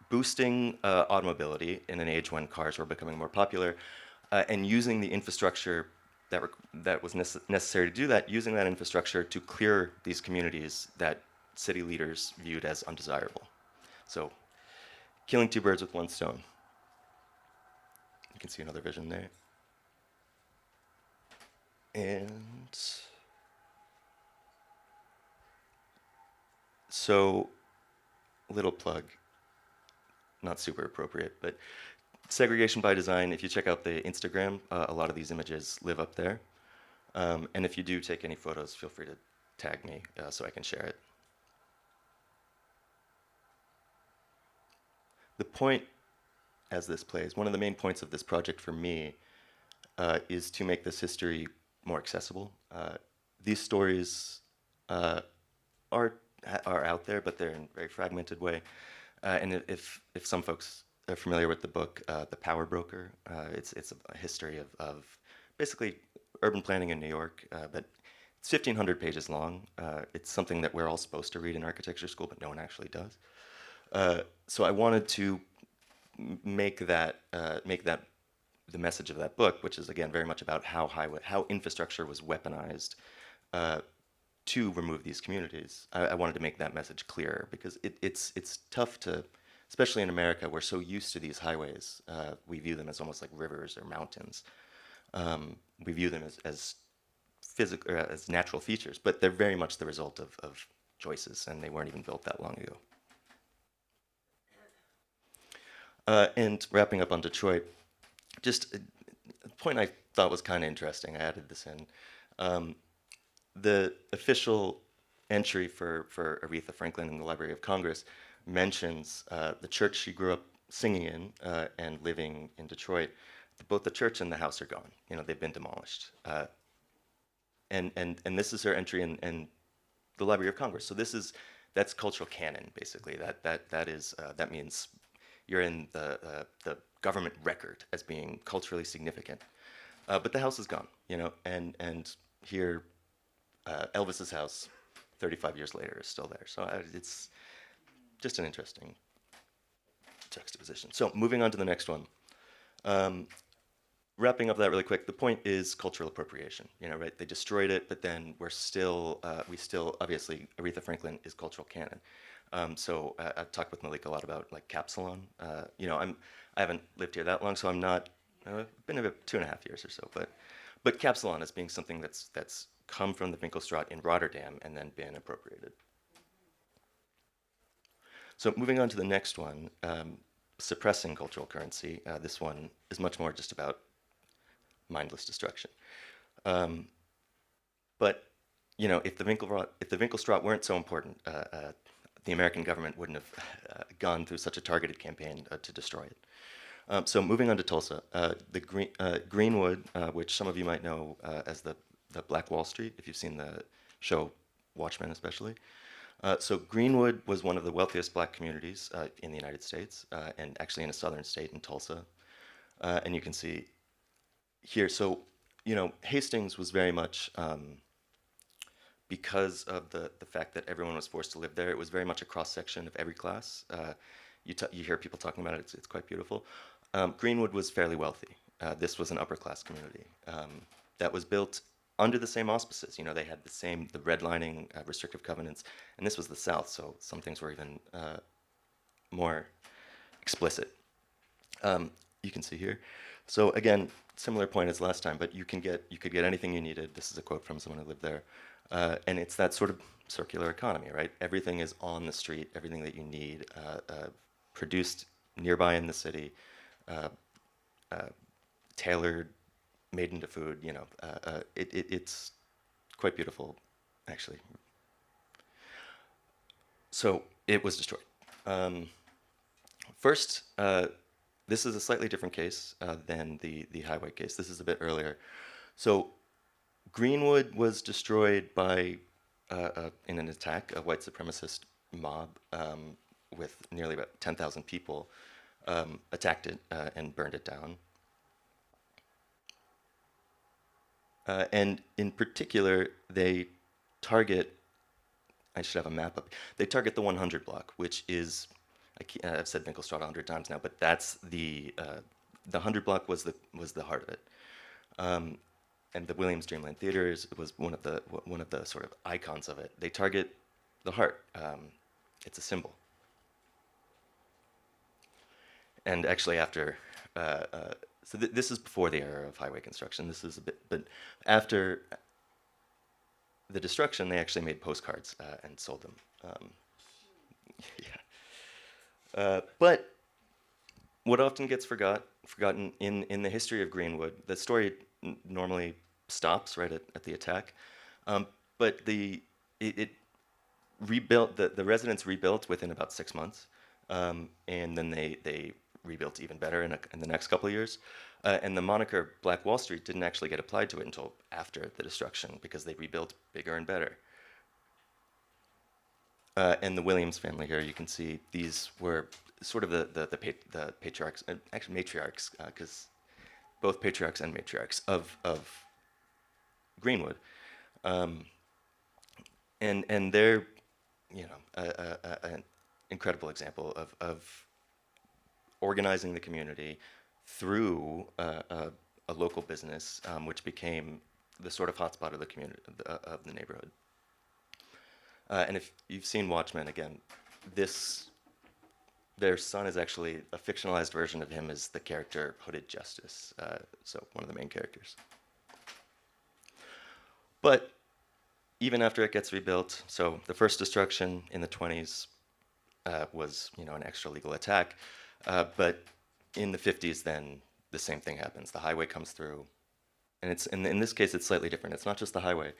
boosting automobility in an age when cars were becoming more popular, and using the infrastructure that was necessary to do that, using that infrastructure to clear these communities that city leaders viewed as undesirable. So, killing two birds with one stone. You can see another vision there. And so, little plug, not super appropriate, but segregation by design, if you check out the Instagram, a lot of these images live up there. And if you do take any photos, feel free to tag me so I can share it. The point, as this plays, one of the main points of this project for me is to make this history more accessible. These stories are out there, but they're in a very fragmented way. And if some folks are familiar with the book, The Power Broker, it's a history of basically urban planning in New York, but it's 1,500 pages long. It's something that we're all supposed to read in architecture school, but no one actually does. So I wanted to make that the message of that book, which is again very much about how infrastructure was weaponized to remove these communities. I wanted to make that message clearer because it's tough to, especially in America, we're so used to these highways. We view them as almost like rivers or mountains. We view them as physical, as natural features, but they're very much the result of choices, and they weren't even built that long ago. And wrapping up on Detroit, just a point I thought was kind of interesting, I added this in. The official entry for Aretha Franklin in the Library of Congress mentions the church she grew up singing in and living in Detroit both the church and the house are gone. You know, they've been demolished. And this is her entry in the Library of Congress. So that's cultural canon, basically. That means you're in the government record as being culturally significant. But the house is gone, you know, and here, Elvis's house, 35 years later, is still there. So it's just an interesting juxtaposition. So moving on to the next one. Wrapping up that really quick, the point is cultural appropriation. You know, right? They destroyed it, but then we still obviously Aretha Franklin is cultural canon. So I've talked with Malik a lot about like Capsalon. You know, I haven't lived here that long, so I'm not. Been about 2.5 years or so, but Capsalon as being something that's come from the Winkelstraat in Rotterdam and then been appropriated. So moving on to the next one, suppressing cultural currency. This one is much more just about mindless destruction. But you know, if the Winkelstraat weren't so important, the American government wouldn't have gone through such a targeted campaign to destroy it. So moving on to Tulsa, Greenwood, which some of you might know as the Black Wall Street, if you've seen the show Watchmen especially. So Greenwood was one of the wealthiest black communities in the United States, and actually in a southern state in Tulsa. And you can see here, so, you know, Hastings was very much, because of the fact that everyone was forced to live there, it was very much a cross-section of every class. You hear people talking about it, it's quite beautiful. Greenwood was fairly wealthy. This was an upper-class community that was built under the same auspices. You know, they had the redlining, restrictive covenants, and this was the South, so some things were even more explicit. You can see here. So again, similar point as last time, but you could get anything you needed. This is a quote from someone who lived there, and it's that sort of circular economy, right? Everything is on the street. Everything that you need produced nearby in the city, tailored, made into food. You know, it's quite beautiful, actually. So it was destroyed. First, this is a slightly different case than the highway case. This is a bit earlier. So Greenwood was destroyed by, in an attack, a white supremacist mob with nearly about 10,000 people attacked it and burned it down. And in particular, they target, I should have a map up, they target the 100 block, which is, I've said Winkelstraat 100 times now, but that's the 100 block was the heart of it. And the Williams Dreamland Theater was one of the sort of icons of it. They target the heart. It's a symbol. And actually after, so this is before the era of highway construction. This is a bit, but after the destruction, they actually made postcards and sold them. Yeah. But what often gets forgotten in the history of Greenwood, the story normally stops right at the attack, but it rebuilt, the residents rebuilt within about 6 months, and then they rebuilt even better in the next couple of years. And the moniker Black Wall Street didn't actually get applied to it until after the destruction because they rebuilt bigger and better. And the Williams family here, you can see these were sort of the patriarchs, actually matriarchs, because both patriarchs and matriarchs of Greenwood. And they're, you know, an incredible example of organizing the community through a local business, which became the sort of hotspot of the community, of the neighborhood. And if you've seen Watchmen, again, their son is actually a fictionalized version of him as the character Hooded Justice, so one of the main characters. But even after it gets rebuilt, so the first destruction in the 20s was, you know, an extra legal attack, but in the 50s, then the same thing happens. The highway comes through, and it's in this case, it's slightly different. It's not just the highway.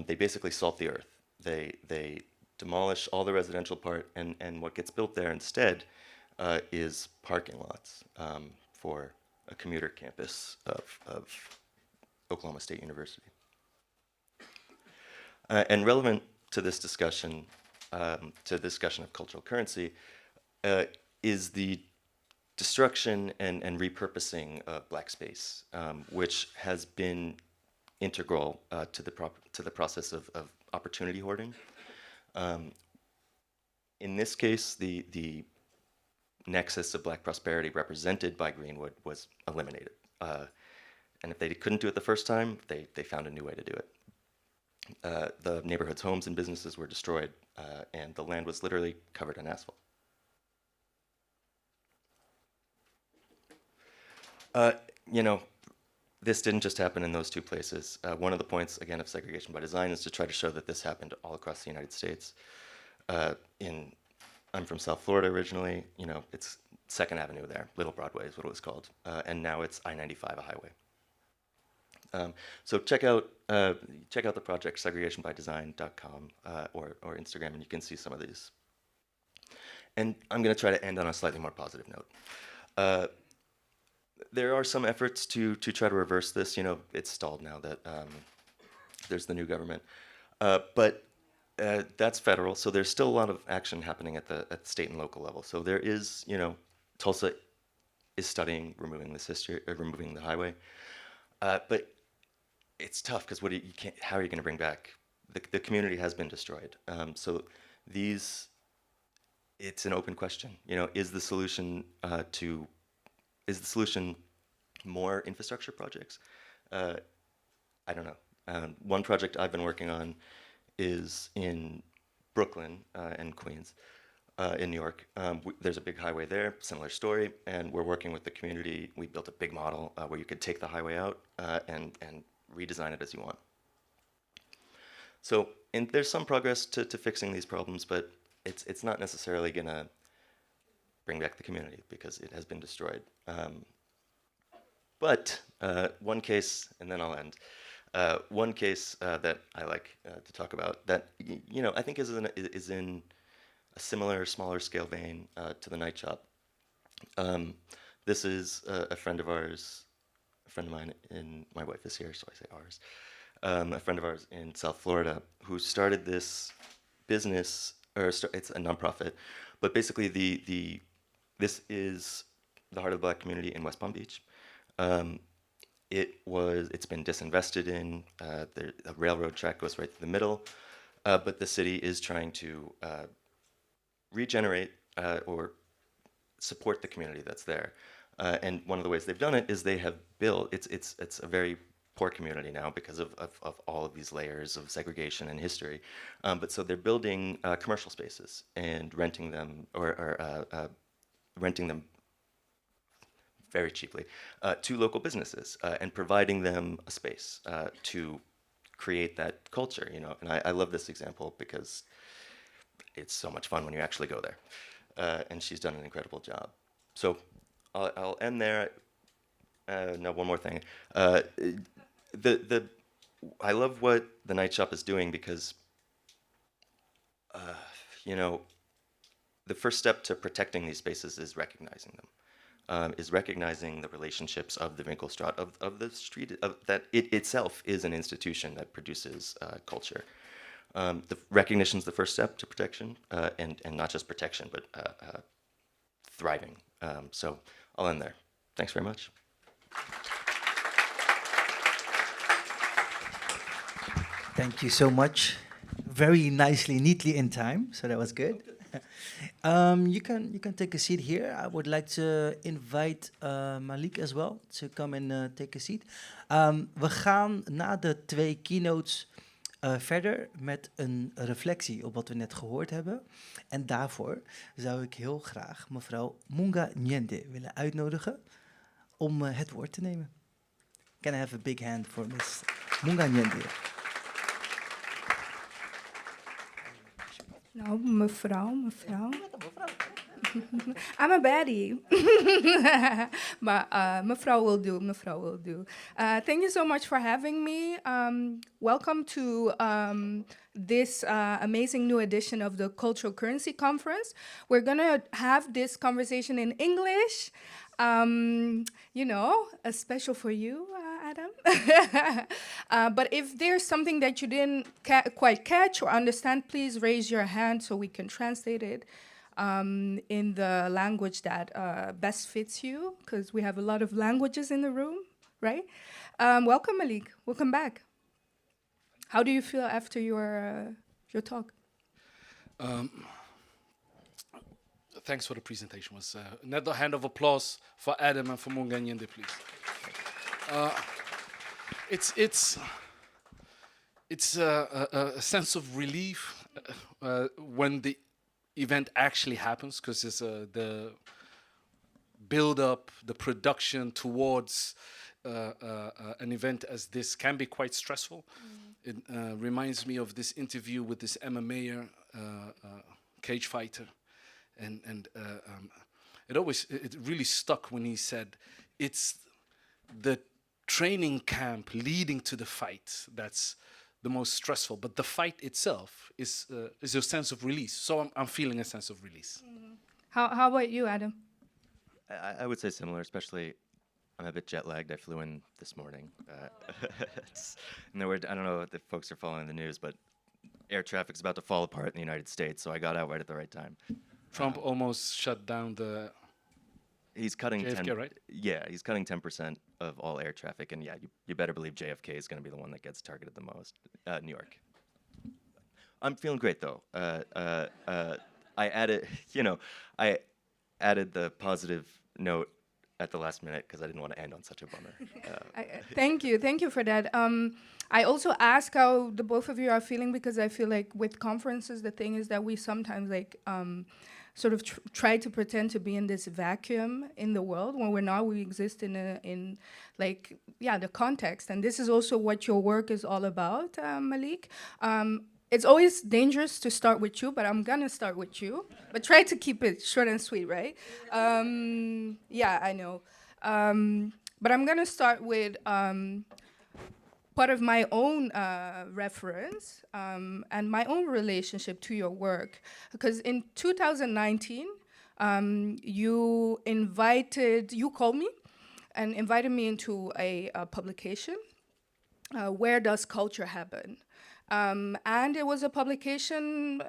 They basically salt the earth. They demolish all the residential part, and what gets built there instead is parking lots for a commuter campus of Oklahoma State University. And relevant to this discussion, of cultural currency, is the destruction and repurposing of black space, which has been integral to the process of opportunity hoarding. In this case, the nexus of black prosperity represented by Greenwood was eliminated. And if they couldn't do it the first time, they found a new way to do it. The neighborhood's homes and businesses were destroyed, and the land was literally covered in asphalt. You know, this didn't just happen in those two places. One of the points, again, of segregation by design is to try to show that this happened all across the United States. I'm from South Florida originally. You know, it's 2nd Avenue there. Little Broadway is what it was called. And now it's I-95, a highway. So check out the project, segregationbydesign.com or Instagram, and you can see some of these. And I'm going to try to end on a slightly more positive note. There are some efforts to try to reverse this. You know, it's stalled now that there's the new government. But that's federal, so there's still a lot of action happening at the state and local level. So there is, you know, Tulsa is studying removing this history, or removing the highway. But it's tough because how are you going to bring back? The community has been destroyed. So it's an open question. You know, is the solution more infrastructure projects? I don't know. One project I've been working on is in Brooklyn and Queens, in New York. There's a big highway there, similar story, and we're working with the community. We built a big model where you could take the highway out and redesign it as you want. So, and there's some progress to fixing these problems, but it's not necessarily gonna bring back the community because it has been destroyed. But one case, and then I'll end. One case that I like to talk about that you know I think is in a similar, smaller scale vein to the night shop. This is a friend of ours, a friend of mine, my wife is here, so I say ours. A friend of ours in South Florida who started this business, it's a nonprofit, but basically this is the Heart of the Black Community in West Palm Beach. It's been disinvested in. The railroad track goes right through the middle, but the city is trying to regenerate or support the community that's there. And one of the ways they've done it is they have built. It's a very poor community now because of all of these layers of segregation and history. But so they're building commercial spaces and renting them renting them very cheaply to local businesses and providing them a space to create that culture, you know. And I love this example because it's so much fun when you actually go there. And she's done an incredible job. So I'll end there. No, one more thing. I love what the Night Shop is doing because, you know, the first step to protecting these spaces is recognizing them. Is recognizing the relationships of the Winkelstraat, of the street, that it itself is an institution that produces culture. The recognition is the first step to protection, and not just protection, but thriving. So I'll end there. Thanks very much. Thank you so much. Very nicely, neatly in time, so that was good. You can take a seat here. I would like to invite Malik as well to come and take a seat. We gaan na de 2 keynotes verder met een reflectie op wat we net gehoord hebben. En daarvoor zou ik heel graag mevrouw Munga Nyende willen uitnodigen om het woord te nemen. Can I have a big hand for Miss Munga Nyende? Nou, mevrouw. I'm a baddie. But mevrouw will do. Thank you so much for having me. Welcome to this amazing new edition of the Cultural Currency Conference. We're going to have this conversation in English. You know, a special for you, Adam. But if there's something that you didn't quite catch or understand, please raise your hand so we can translate it in the language that best fits you, because we have a lot of languages in the room, right? Welcome, Malik. Welcome back. How do you feel after your talk? Thanks for the presentation. Was another hand of applause for Adam and for Munganyende, please. It's a sense of relief when the event actually happens, because it's the build-up, the production towards an event as this can be quite stressful. It reminds me of this interview with this MMAer, cage fighter, and it really stuck when he said it's the training camp leading to the fight that's the most stressful, but the fight itself is a sense of release. So I'm feeling a sense of release. How about you, Adam? I would say similar, especially I'm a bit jet lagged. I flew in this morning. I don't know if folks are following the news, but air traffic's about to fall apart in the United States, so I got out right at the right time. Trump almost shut down the He's cutting JFK, right? Yeah, he's cutting 10% of all air traffic, and yeah, you better believe JFK is going to be the one that gets targeted the most. New York. I'm feeling great though. I added the positive note at the last minute because I didn't want to end on such a bummer. Thank you for that. I also ask how the both of you are feeling, because I feel like with conferences, the thing is that we sometimes sort of try to pretend to be in this vacuum in the world when we're not. We exist in the context, and this is also what your work is all about, Malik. It's always dangerous to start with you, but I'm gonna start with you. But try to keep it short and sweet, right? Yeah, I know. But I'm gonna start with part of my own reference and my own relationship to your work. Because in 2019, you called me and invited me into a publication, Where Does Culture Happen? And it was a publication,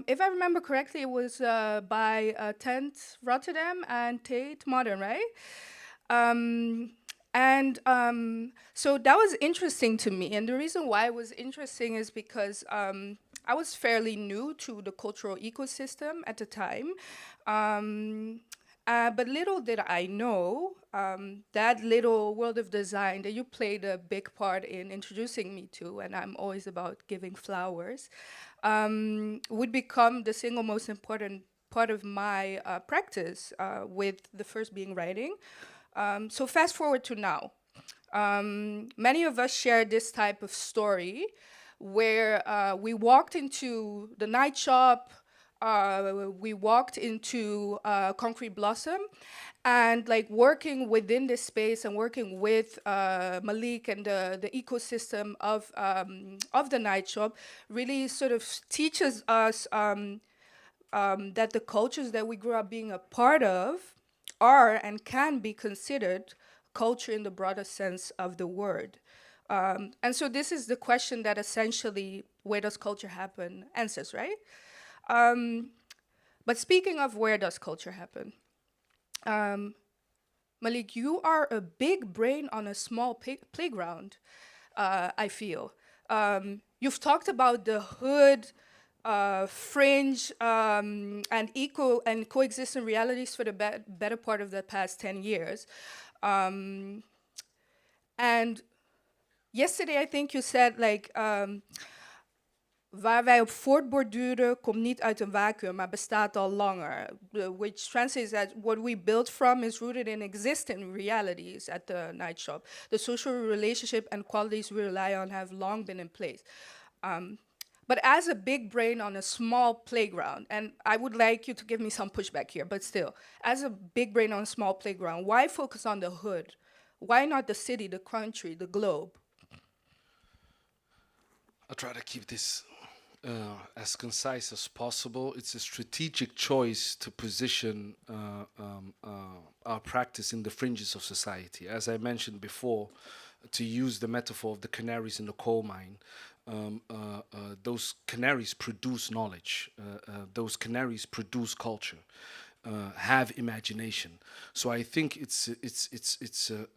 if I remember correctly, it was by Tent Rotterdam and Tate Modern, right? So that was interesting to me. And the reason why it was interesting is because I was fairly new to the cultural ecosystem at the time. But little did I know that little world of design that you played a big part in introducing me to, and I'm always about giving flowers, would become the single most important part of my practice, with the first being writing. So fast forward to now. Many of us share this type of story where we walked into the night shop, we walked into Concrete Blossom, and working within this space and working with Malik and the ecosystem of the night shop really sort of teaches us that the cultures that we grew up being a part of are and can be considered culture in the broader sense of the word. And so this is the question that essentially, where does culture happen, answers, right? But speaking of where does culture happen, Malik, you are a big brain on a small playground, I feel. You've talked about the hood, fringe, and coexistent realities for the better part of the past 10 years. And yesterday, I think you said, waar wij op voortborduren komt niet uit een vacuüm, maar bestaat al langer. Which translates that what we built from is rooted in existing realities at the night shop. The social relationship and qualities we rely on have long been in place. But as a big brain on a small playground, and I would like you to give me some pushback here, but still, as a big brain on a small playground, why focus on the hood? Why not the city, the country, the globe? I'll try to keep this as concise as possible. It's a strategic choice to position our practice in the fringes of society. As I mentioned before, to use the metaphor of the canaries in the coal mine, those canaries produce knowledge, those canaries produce culture, have imagination. So I think it's a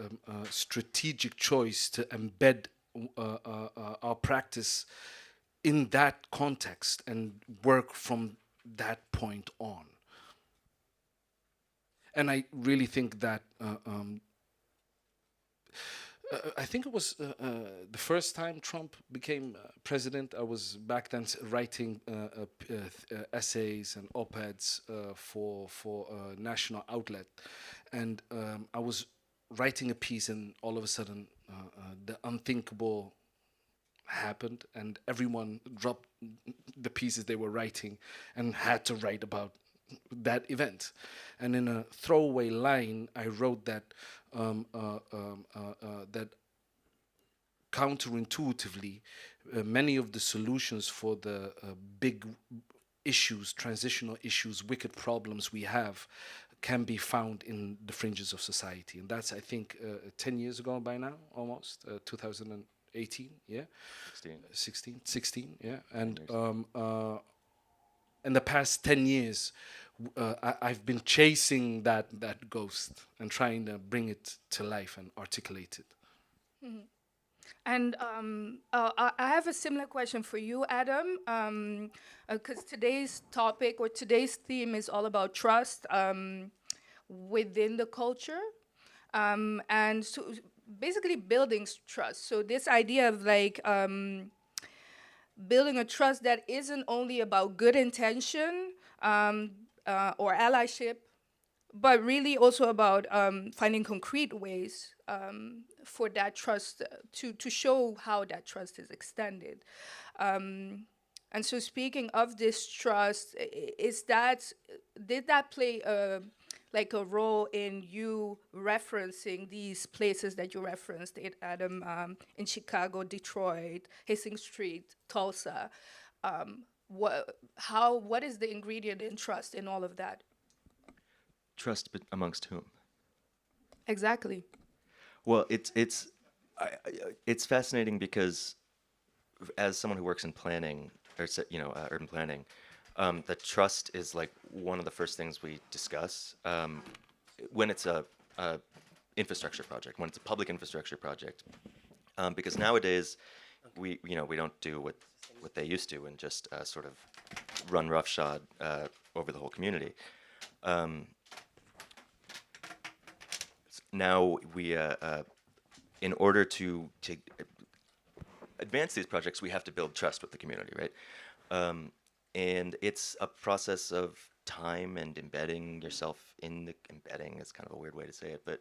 strategic choice to embed our practice in that context and work from that point on. And I really think that I think it was the first time Trump became president. I was back then writing essays and op-eds for a national outlet, and I was writing a piece, and all of a sudden, the unthinkable happened, and everyone dropped the pieces they were writing and had to write about that event. And in a throwaway line, I wrote that that counterintuitively, many of the solutions for the big issues, transitional issues, wicked problems we have, can be found in the fringes of society. And that's, I think, 10 years ago by now, almost, 2018, yeah? 16, yeah. And in the past 10 years, I've been chasing that ghost and trying to bring it to life and articulate it. Mm-hmm. And I have a similar question for you, Adam, because today's topic or today's theme is all about trust within the culture, and so basically building trust. So this idea of like building a trust that isn't only about good intention or allyship, but really also about finding concrete ways for that trust to show how that trust is extended. And so speaking of this trust, did that play like a role in you referencing these places that you referenced, Adam, in Chicago, Detroit, Hastings Street, Tulsa? What is the ingredient in trust in all of that? Trust amongst whom? Exactly. Well, it's fascinating because as someone who works in planning, or urban planning, that trust is like one of the first things we discuss when it's a infrastructure project, when it's a public infrastructure project, because nowadays we don't do what they used to and just sort of run roughshod over the whole community. Now we, in order to advance these projects, we have to build trust with the community, right? And it's a process of time and embedding yourself in the embedding is kind of a weird way to say it, but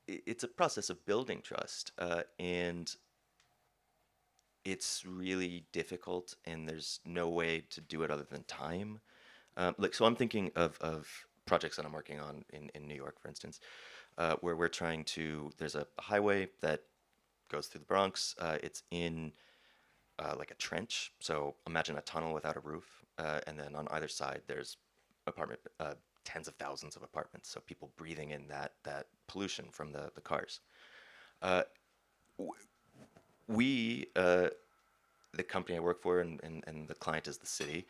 it's a process of building trust, and it's really difficult, and there's no way to do it other than time. So I'm thinking of projects that I'm working on in New York, for instance, where we're trying to, there's a highway that goes through the Bronx. It's in like a trench. So imagine a tunnel without a roof. And then on either side, there's tens of thousands of apartments. So people breathing in that pollution from the cars. We, the company I work for, and the client is the city,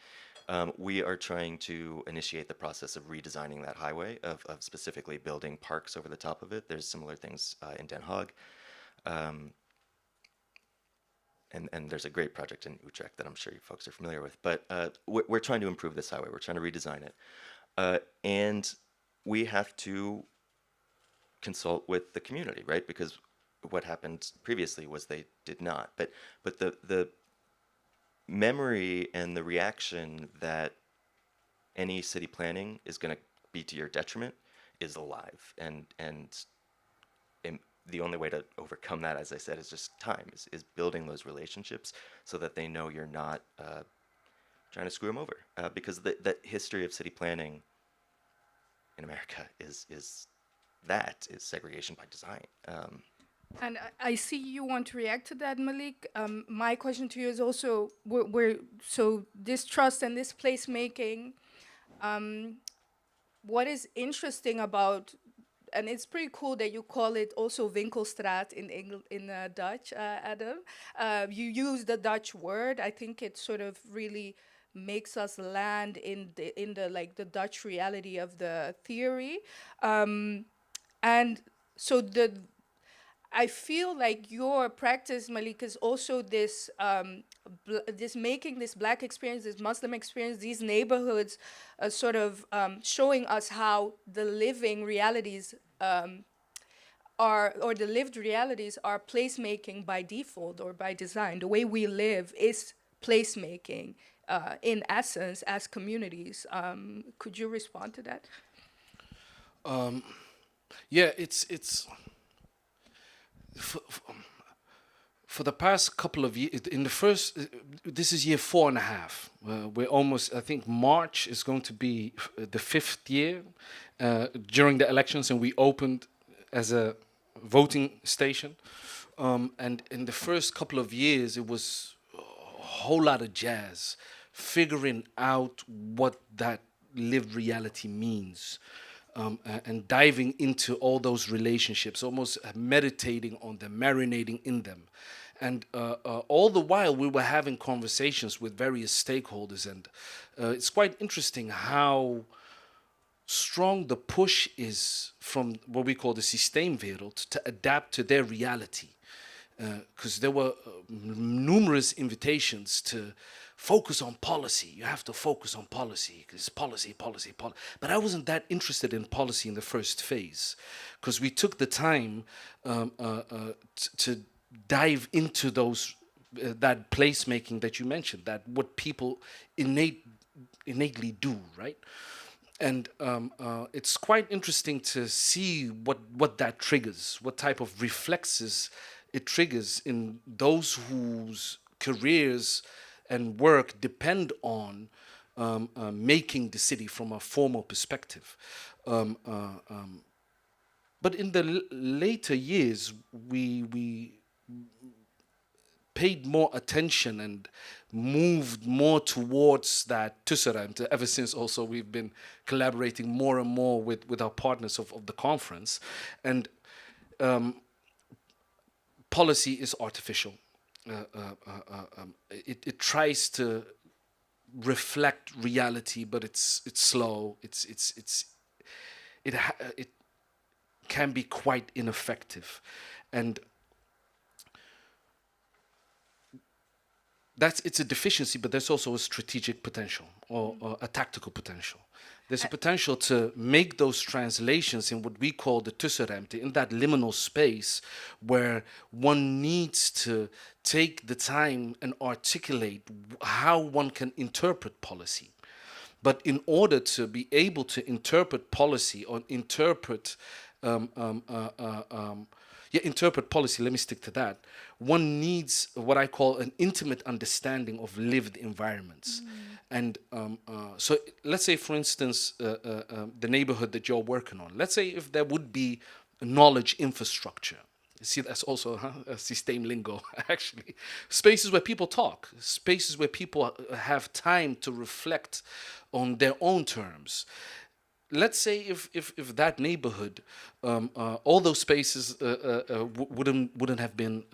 we are trying to initiate the process of redesigning that highway, of specifically building parks over the top of it. There's similar things in Den Haag. And there's a great project in Utrecht that I'm sure you folks are familiar with. But we're trying to improve this highway. We're trying to redesign it. And we have to consult with the community, right? Because what happened previously was they did not. But the memory and the reaction that any city planning is going to be to your detriment is alive, and the only way to overcome that, as I said, is just time, is building those relationships so that they know you're not trying to screw them over, because the history of city planning in America is segregation by design. And I see you want to react to that, Malik. My question to you is also, so this trust and this placemaking, what is interesting about, and it's pretty cool that you call it also Winkelstraat in Dutch, Adam. You use the Dutch word. I think it sort of really makes us land in the like the Dutch reality of the theory, and so I feel like your practice, Malik, is also this this making this Black experience, this Muslim experience, these neighborhoods, sort of showing us how the living realities are, or the lived realities are placemaking by default or by design. The way we live is placemaking in essence as communities. Could you respond to that? Yeah, it's for the past couple of years. In the first, this is year 4.5. We're almost. I think March is going to be the 5th year during the elections, and we opened as a voting station. And in the first couple of years, it was a whole lot of jazz, figuring out what that lived reality means. And diving into all those relationships, almost meditating on them, marinating in them. And all the while, we were having conversations with various stakeholders. And it's quite interesting how strong the push is from what we call the systeemwereld to adapt to their reality. Because there were numerous invitations to focus on policy. You have to focus on policy, because policy. But I wasn't that interested in policy in the first phase, because we took the time to dive into those that placemaking that you mentioned, that what people innately do, right? And it's quite interesting to see what that triggers, what type of reflexes it triggers in those whose careers and work depend on making the city from a formal perspective. But in the later years, we paid more attention and moved more towards that tussenruimte. Ever since also we've been collaborating more and more with our partners of the conference. And policy is artificial. It tries to reflect reality, but it's slow. It can be quite ineffective, and it's a deficiency. But there's also a strategic potential or a tactical potential. There's a potential to make those translations in what we call the tussenruimte, in that liminal space where one needs to take the time and articulate how one can interpret policy. But in order to be able to interpret policy or interpret policy, let me stick to that. One needs what I call an intimate understanding of lived environments. And so let's say, for instance, the neighborhood that you're working on. Let's say if there would be knowledge infrastructure. See, that's also a system lingo, actually. Spaces where people talk, spaces where people have time to reflect on their own terms. Let's say if that neighborhood, all those spaces wouldn't have been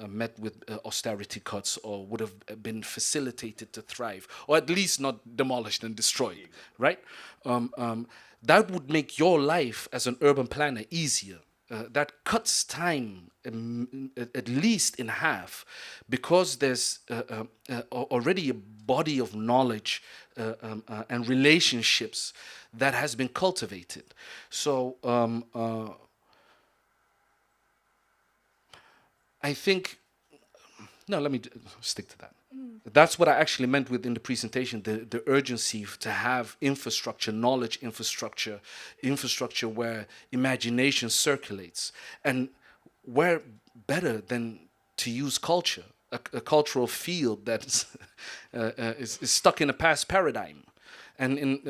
met with austerity cuts, or would have been facilitated to thrive, or at least not demolished and destroyed, right? That would make your life as an urban planner easier. That cuts time at least in half, because there's already a body of knowledge and relationships that has been cultivated. So I think, no, let me stick to that. That's what I actually meant within the presentation, the urgency to have infrastructure, knowledge infrastructure where imagination circulates. And where better than to use culture, a cultural field that is stuck in a past paradigm. And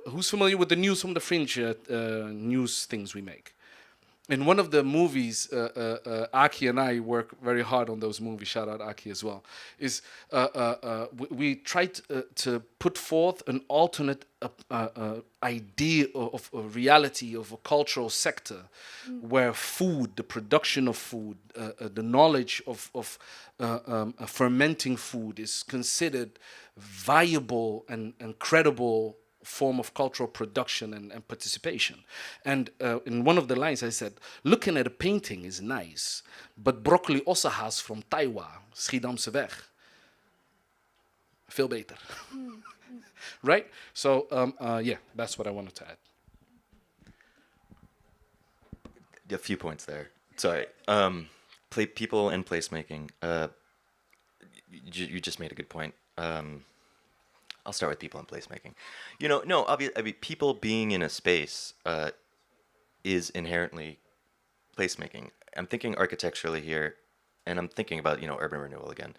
who's familiar with the news from the fringe news things we make? in one of the movies, Aki and I work very hard on those movies. Shout out Aki as well. Is we tried to put forth an alternate idea of a reality of a cultural sector, where food, the production of food, the knowledge of fermenting food is considered viable and credible form of cultural production and participation. And in one of the lines I said, looking at a painting is nice, but broccoli ossehaas from Taiwan, Schiedamse weg. Veel beter. Right? So yeah, that's what I wanted to add. A few points there. Sorry. People and placemaking. You just made a good point. I'll start with people and placemaking. You know, no, obviously, I mean, people being in a space is inherently placemaking. I'm thinking architecturally here, and I'm thinking about, you know, urban renewal again.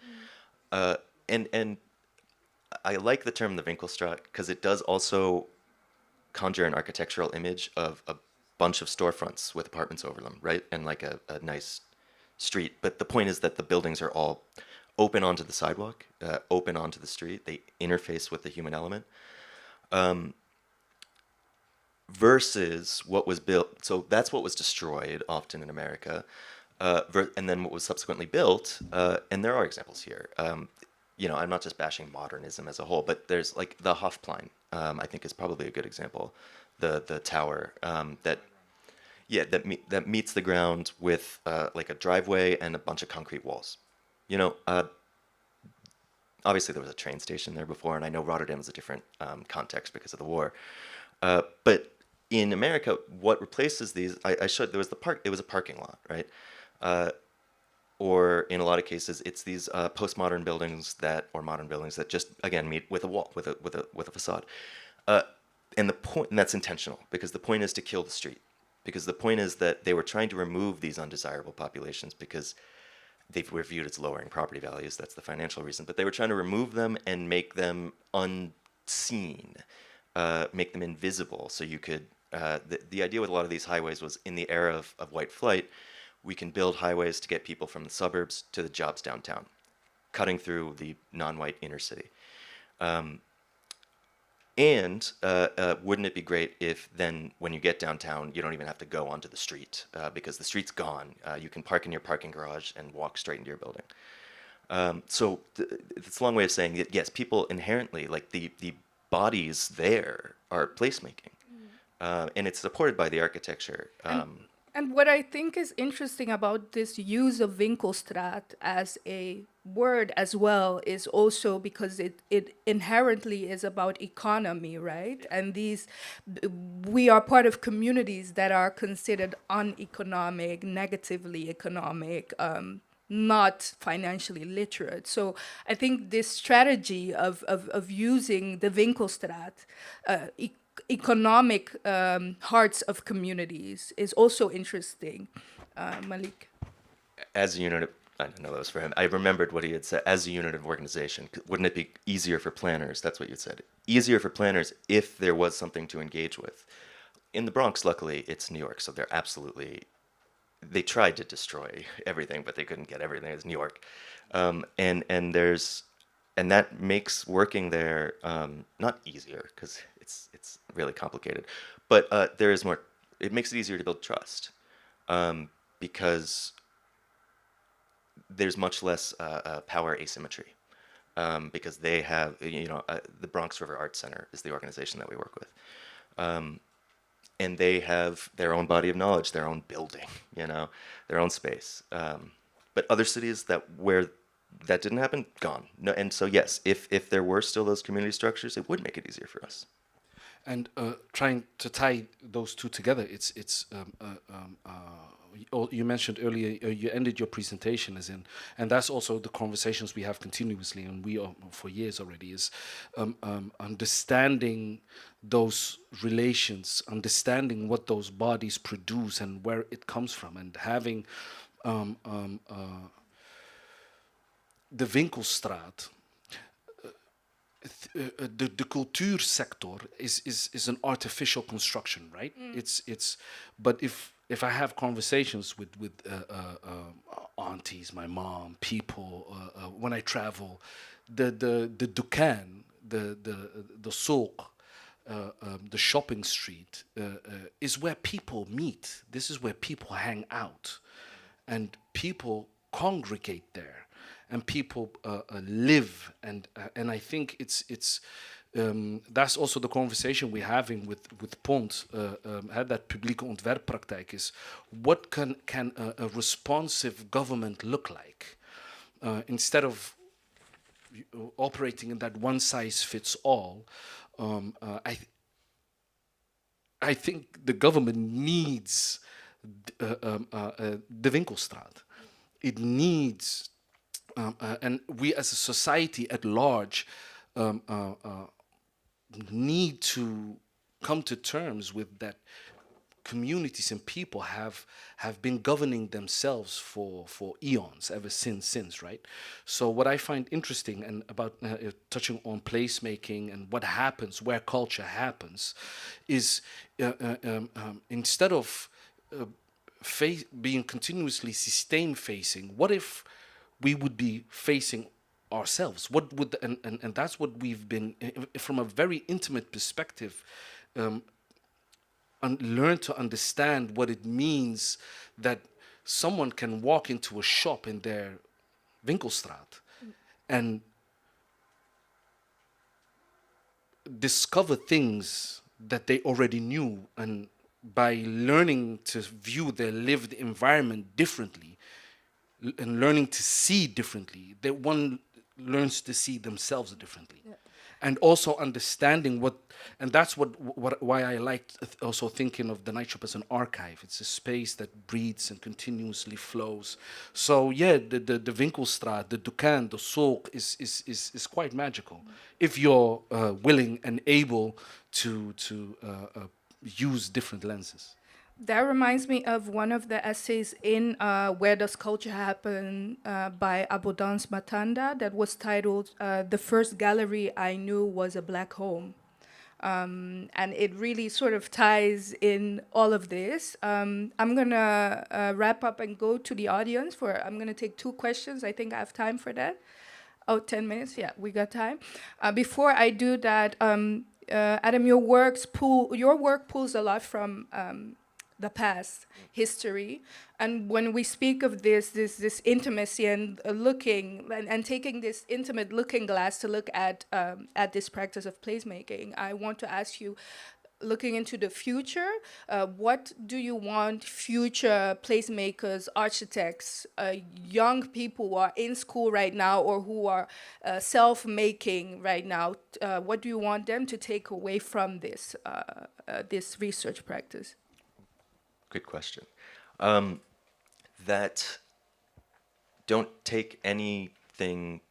And I like the term the Winkelstraat because it does also conjure an architectural image of a bunch of storefronts with apartments over them, right? And like a nice street. But the point is that the buildings are all open onto the sidewalk, open onto the street. They interface with the human element. Versus what was built, so that's what was destroyed often in America, and then what was subsequently built, and there are examples here. You know, I'm not just bashing modernism as a whole, but there's like the Hofplein, I think is probably a good example. The tower that meets the ground with like a driveway and a bunch of concrete walls. You know, obviously there was a train station there before, and I know Rotterdam is a different context because of the war. But in America, what replaces these, I showed, there was the park, it was a parking lot, right? Or in a lot of cases, it's these postmodern buildings or modern buildings that just, again, meet with a wall, with a facade. And that's intentional, because the point is to kill the street. Because the point is that they were trying to remove these undesirable populations because they were viewed as lowering property values. That's the financial reason. But they were trying to remove them and make them unseen, make them invisible. So you could, the idea with a lot of these highways was in the era of white flight, we can build highways to get people from the suburbs to the jobs downtown, cutting through the non-white inner city. And wouldn't it be great if then when you get downtown, you don't even have to go onto the street because the street's gone. You can park in your parking garage and walk straight into your building. So it's a long way of saying that, yes, people inherently, like the bodies there are placemaking. And it's supported by the architecture. And what I think is interesting about this use of Winkelstraat as a word as well is also because it inherently is about economy, right? And we are part of communities that are considered uneconomic, negatively economic, not financially literate. So I think this strategy of using the Winkelstraat, economic hearts of communities is also interesting. Malik? As a unit of, I don't know that was for him, I remembered what he had said, as a unit of organization, wouldn't it be easier for planners? That's what you said. Easier for planners if there was something to engage with. In the Bronx, luckily, it's New York, so they're absolutely, they tried to destroy everything, but they couldn't get everything. It's New York. And that makes working there not easier, because it's really complicated, but there is more. It makes it easier to build trust because there's much less power asymmetry because they have, the Bronx River Arts Center is the organization that we work with, and they have their own body of knowledge, their own building, their own space. But other cities where that didn't happen, gone. No, and so yes, if there were still those community structures, it would make it easier for us. And trying to tie those two together, you mentioned earlier, you ended your presentation as in, and that's also the conversations we have continuously, and we are for years already, is understanding those relations, understanding what those bodies produce and where it comes from, and having the Winkelstraat. The cultuursector is an artificial construction, right? But if if I have conversations with aunties, my mom, people, when I travel, the dukan, the souk, the shopping street is where people meet. This is where people hang out, and people congregate there, and people live, and I think it's that's also the conversation we're having with Pont, that publieke ontwerppraktijk is, what can a responsive government look like, instead of operating in that one size fits all. I think the government needs the Winkelstraat. It needs, and we as a society at large need to come to terms with that. Communities and people have been governing themselves for eons, ever since, right? So what I find interesting and about touching on placemaking and what happens, where culture happens, is instead of being continuously system facing, what if we would be facing ourselves? What would and that's what we've been, from a very intimate perspective, learn to understand what it means that someone can walk into a shop in their Winkelstraat and discover things that they already knew, and by learning to view their lived environment differently and learning to see differently, that one learns to see themselves differently. Yeah. And also understanding what, and that's why I liked also thinking of the night shop as an archive. It's a space that breathes and continuously flows. So yeah, the Winkelstraat, the Dukan, the Souk is quite magical if you're willing and able to use different lenses. That reminds me of one of the essays in Where Does Culture Happen by Abondance Matanda that was titled The First Gallery I Knew Was a Black Home. And it really sort of ties in all of this. I'm going to wrap up and go to the audience I'm going to take 2 questions. I think I have time for that. Oh, 10 minutes? Yeah, we got time. Before I do that, Adam, your work pulls a lot from the past history, and when we speak of this intimacy and looking and taking this intimate looking glass to look at this practice of placemaking, I want to ask you, looking into the future, what do you want future placemakers, architects, young people who are in school right now or who are self-making right now, what do you want them to take away from this research practice? Good question. That don't take anything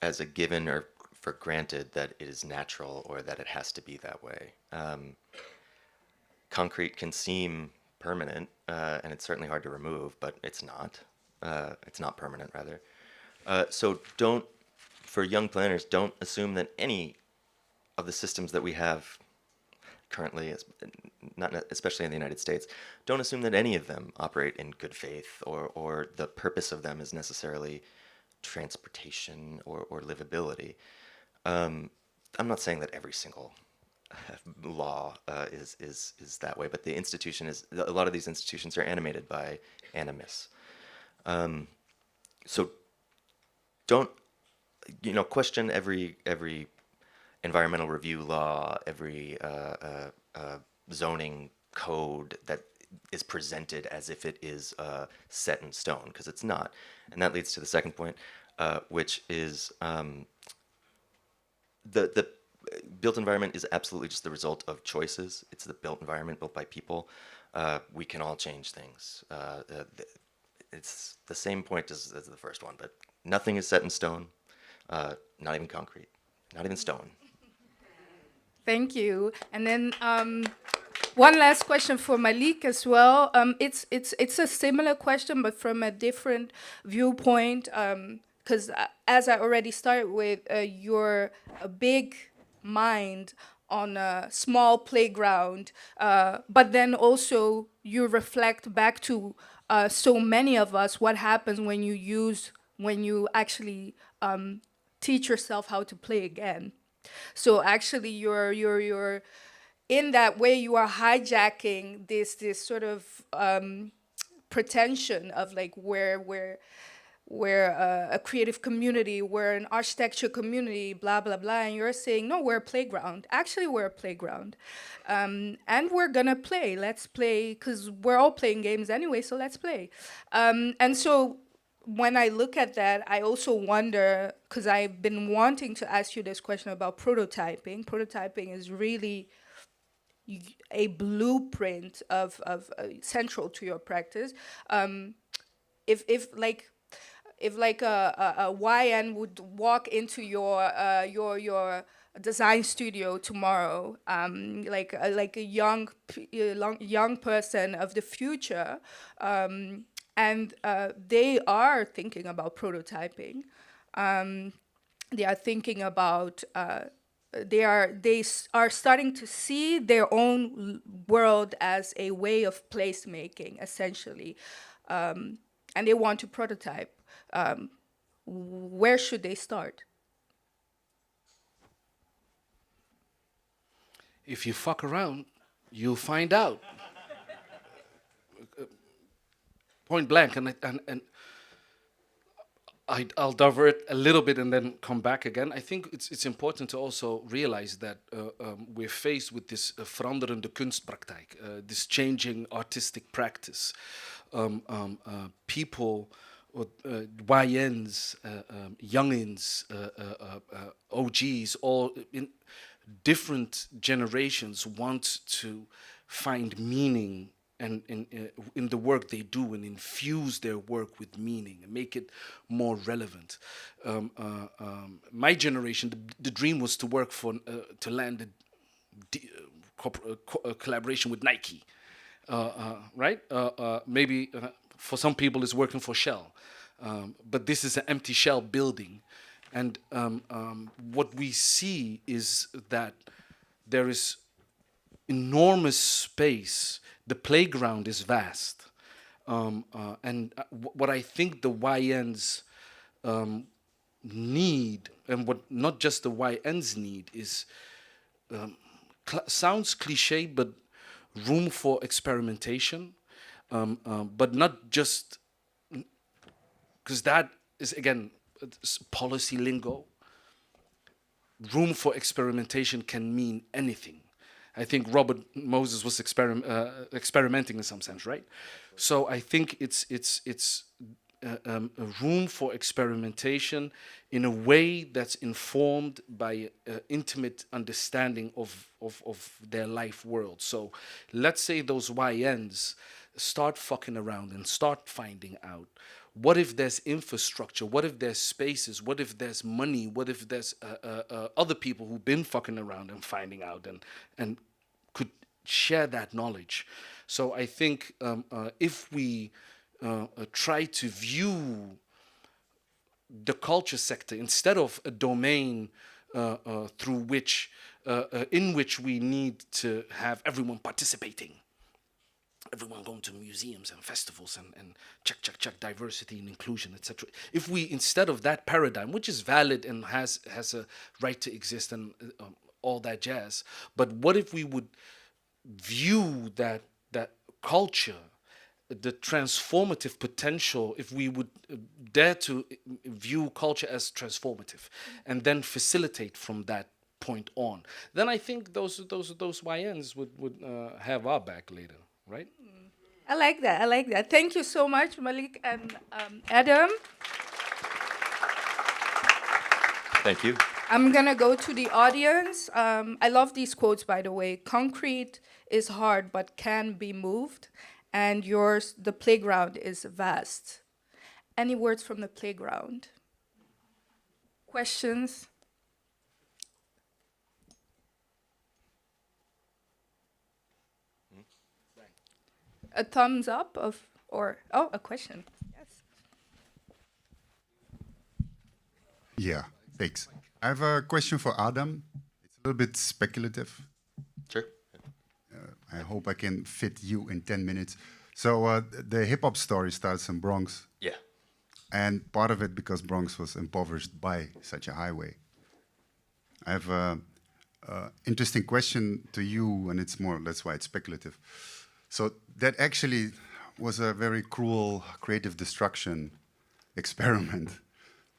as a given or for granted that it is natural or that it has to be that way. Concrete can seem permanent, and it's certainly hard to remove, but it's not. It's not permanent, rather. So for young planners, don't assume that any of the systems that we have currently, especially in the United States, don't assume that any of them operate in good faith or the purpose of them is necessarily transportation or livability. I'm not saying that every single law is that way, but the institution is. A lot of these institutions are animated by animus. So don't question every environmental review law, every zoning code that is presented as if it is set in stone, because it's not. And that leads to the second point, which is the built environment is absolutely just the result of choices. It's the built environment built by people. We can all change things. It's the same point as the first one, but nothing is set in stone, not even concrete, not even stone. Thank you. And then one last question for Malik as well. It's a similar question, but from a different viewpoint. Because as I already started with, you're a big mind on a small playground, but then also you reflect back to so many of us what happens when you actually teach yourself how to play again. So actually, you're in that way you are hijacking this sort of pretension of like we're a creative community, we're an architecture community, blah, blah, blah. And you're saying, no, we're a playground. Actually, we're a playground. And we're gonna play. Let's play, because we're all playing games anyway, so let's play. And so when I look at that, I also wonder, because I've been wanting to ask you this question about prototyping. Prototyping is really a blueprint of central to your practice. If like a YN would walk into your design studio tomorrow, like a young person of the future, and they are thinking about prototyping. They are thinking about they are starting to see their own world as a way of placemaking, essentially, and they want to prototype. Where should they start? If you fuck around, you'll find out. Point blank, and I'll divert a little bit and then come back again. I think it's important to also realize that we're faced with this veranderende kunstpraktijk, this changing artistic practice. People, YNs, youngins, OGs, all in different generations want to find meaning and in the work they do and infuse their work with meaning and make it more relevant. My generation, the dream was to work for, to land a collaboration with Nike, right? Maybe for some people it's working for Shell, but this is an empty shell building. And what we see is that there is enormous space. The playground is vast. And what I think the YNs need, and what not just the YNs need, is, sounds cliche, but room for experimentation. But not just, because that is, again, policy lingo. Room for experimentation can mean anything. I think Robert Moses was experimenting in some sense, right? So I think it's a room for experimentation in a way that's informed by intimate understanding of their life world. So let's say those YNs start fucking around and start finding out, what if there's infrastructure? What if there's spaces? What if there's money? What if there's other people who've been fucking around and finding out and could share that knowledge? So I think if we try to view the culture sector instead of a domain through which, in which we need to have everyone participating, everyone going to museums and festivals and check diversity and inclusion, etc. If we, instead of that paradigm, which is valid and has a right to exist and all that jazz, but what if we would view that culture, the transformative potential, if we would dare to view culture as transformative and then facilitate from that point on, then I think those YNs would have our back later. Right? I like that. I like that. Thank you so much, Malik and Adam. Thank you. I'm going to go to the audience. I love these quotes, by the way. Concrete is hard but can be moved, and yours, the playground is vast. Any words from the playground? Questions? A thumbs up or a question. Yes. Yeah, thanks. I have a question for Adam. It's little bit speculative. Sure. I hope I can fit you in 10 minutes. So the hip hop story starts in Bronx, Yeah. and part of it because Bronx was impoverished by such a highway. I have a interesting question to you, and it's more, that's why it's speculative. So that actually was a very cruel creative destruction experiment,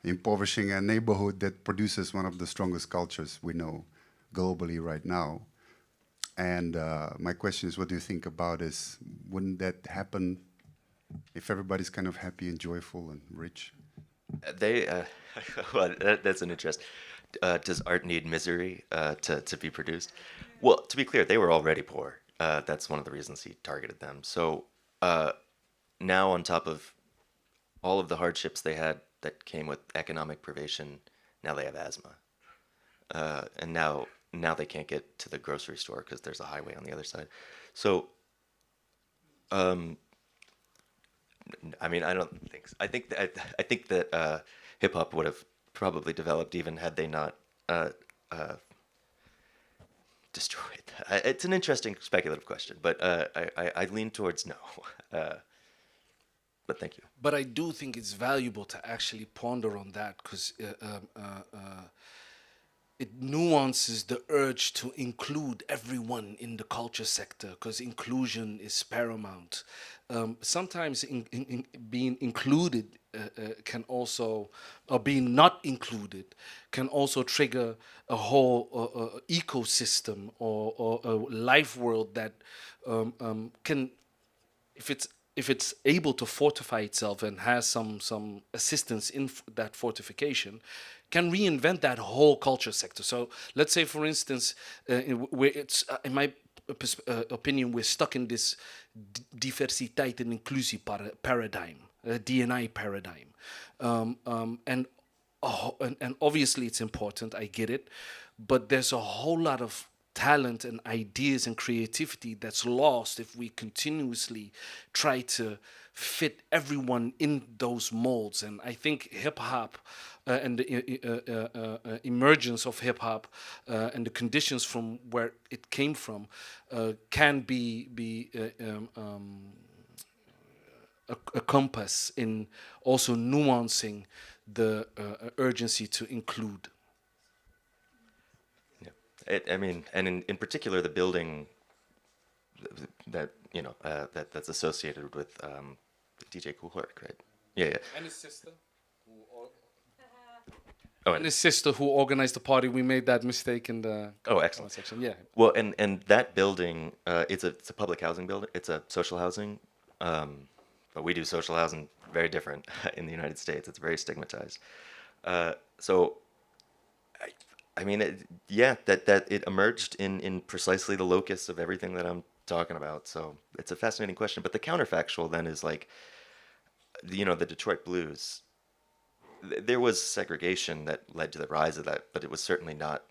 impoverishing a neighborhood that produces one of the strongest cultures we know globally right now. And my question is, what do you think about this? Wouldn't that happen if everybody's kind of happy and joyful and rich? They, well, that's an interest. Does art need misery to be produced? Well, to be clear, they were already poor. That's one of the reasons he targeted them. So now, on top of all of the hardships they had that came with economic privation, now they have asthma, and now they can't get to the grocery store because there's a highway on the other side. So, I mean, I don't think so. I think that hip hop would have probably developed even had they not destroyed that. It's an interesting speculative question, but I lean towards no. But thank you. But I do think it's valuable to actually ponder on that because it nuances the urge to include everyone in the culture sector because inclusion is paramount. Sometimes being included can also, or being not included, can also trigger a whole ecosystem or a life world that can, if it's able to fortify itself and has some assistance in that fortification, can reinvent that whole culture sector. So let's say, for instance, where it's in my opinion, we're stuck in this diversiteit and inclusie paradigm, D&I paradigm, and obviously it's important. I get it, but there's a whole lot of talent and ideas and creativity that's lost if we continuously try to fit everyone in those molds. And I think hip hop and the emergence of hip hop and the conditions from where it came from can be a compass in also nuancing the urgency to include. I mean, and in particular, the building that that's associated with DJ Kool Herc, right? Yeah. And his sister, and his sister who organized the party. We made that mistake in the excellent section. Yeah. Well, and that building, it's a public housing building. It's a social housing, but we do social housing very different in the United States. It's very stigmatized. So. I mean, that it emerged in precisely the locus of everything that I'm talking about. So it's a fascinating question. But the counterfactual then is like, the Detroit Blues. There was segregation that led to the rise of that, but it was certainly not.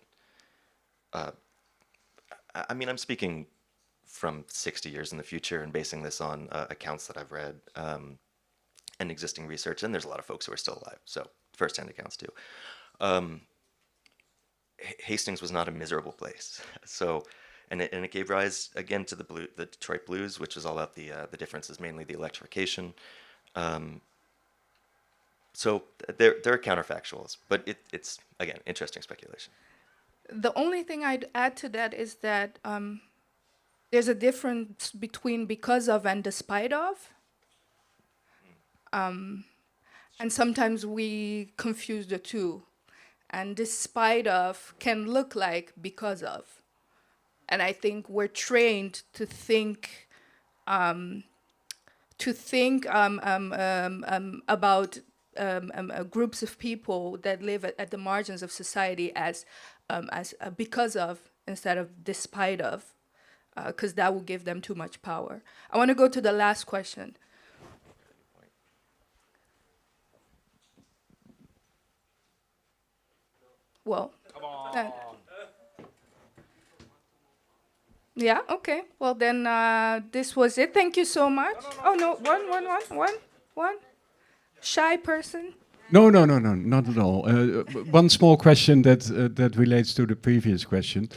I mean, I'm speaking from 60 years in the future and basing this on accounts that I've read and existing research. And there's a lot of folks who are still alive, so firsthand accounts too. Hastings was not a miserable place. So, and it gave rise again to the Detroit Blues, which was all about the differences, mainly the electrification. So there are counterfactuals, but it's again interesting speculation. The only thing I'd add to that is that there's a difference between because of and despite of. And sometimes we confuse the two. And despite of can look like because of. And I think we're trained to think about groups of people that live at the margins of society as because of instead of despite of, because that will give them too much power. I want to go to the last question. Well, yeah, okay. Well, then this was it. Thank you so much. No. Oh, no, one. Shy person. No, not at all. One small question that relates to the previous question.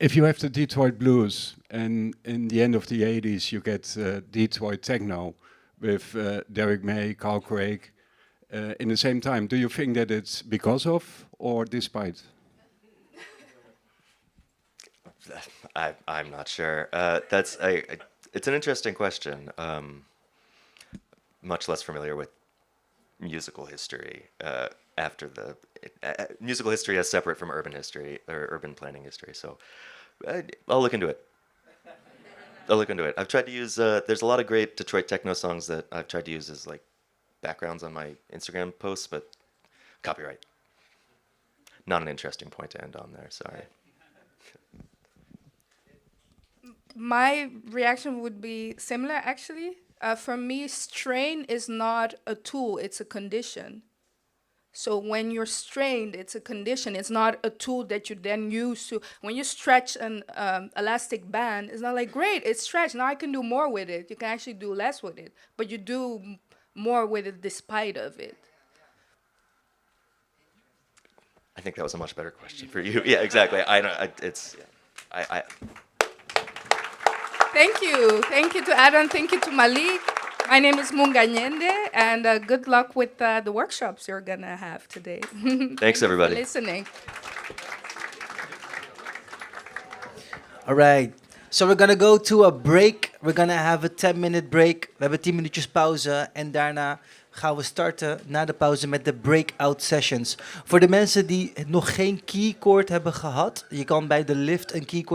If you have the Detroit blues, and in the end of the 80s you get Detroit techno with Derek May, Carl Craig, in the same time, do you think that it's because of or despite? I'm not sure. It's an interesting question. Much less familiar with musical history after the musical history as separate from urban history or urban planning history. So I'll look into it. I've tried to use. There's a lot of great Detroit techno songs that I've tried to use as like backgrounds on my Instagram posts, but copyright. Not an interesting point to end on there. Sorry. My reaction would be similar, actually. For me, strain is not a tool, it's a condition. So when you're strained, it's a condition. It's not a tool that you then use to, when you stretch an elastic band, it's not like, great, it's stretched, now I can do more with it. You can actually do less with it, but you do more with it despite of it. I think that was a much better question for you. Yeah, exactly. Thank you to Adam, thank you to Malik. My name is Munga Nyende, and good luck with the workshops you're gonna have today. Thanks, everybody. For listening. All right. So we're gonna go to a break. We're gonna have a 10-minute break. We hebben 10 minuutjes pauze en daarna gaan we starten na de pauze met de breakout sessions. Voor de mensen die nog geen keycord hebben gehad, je kan bij de lift een keycord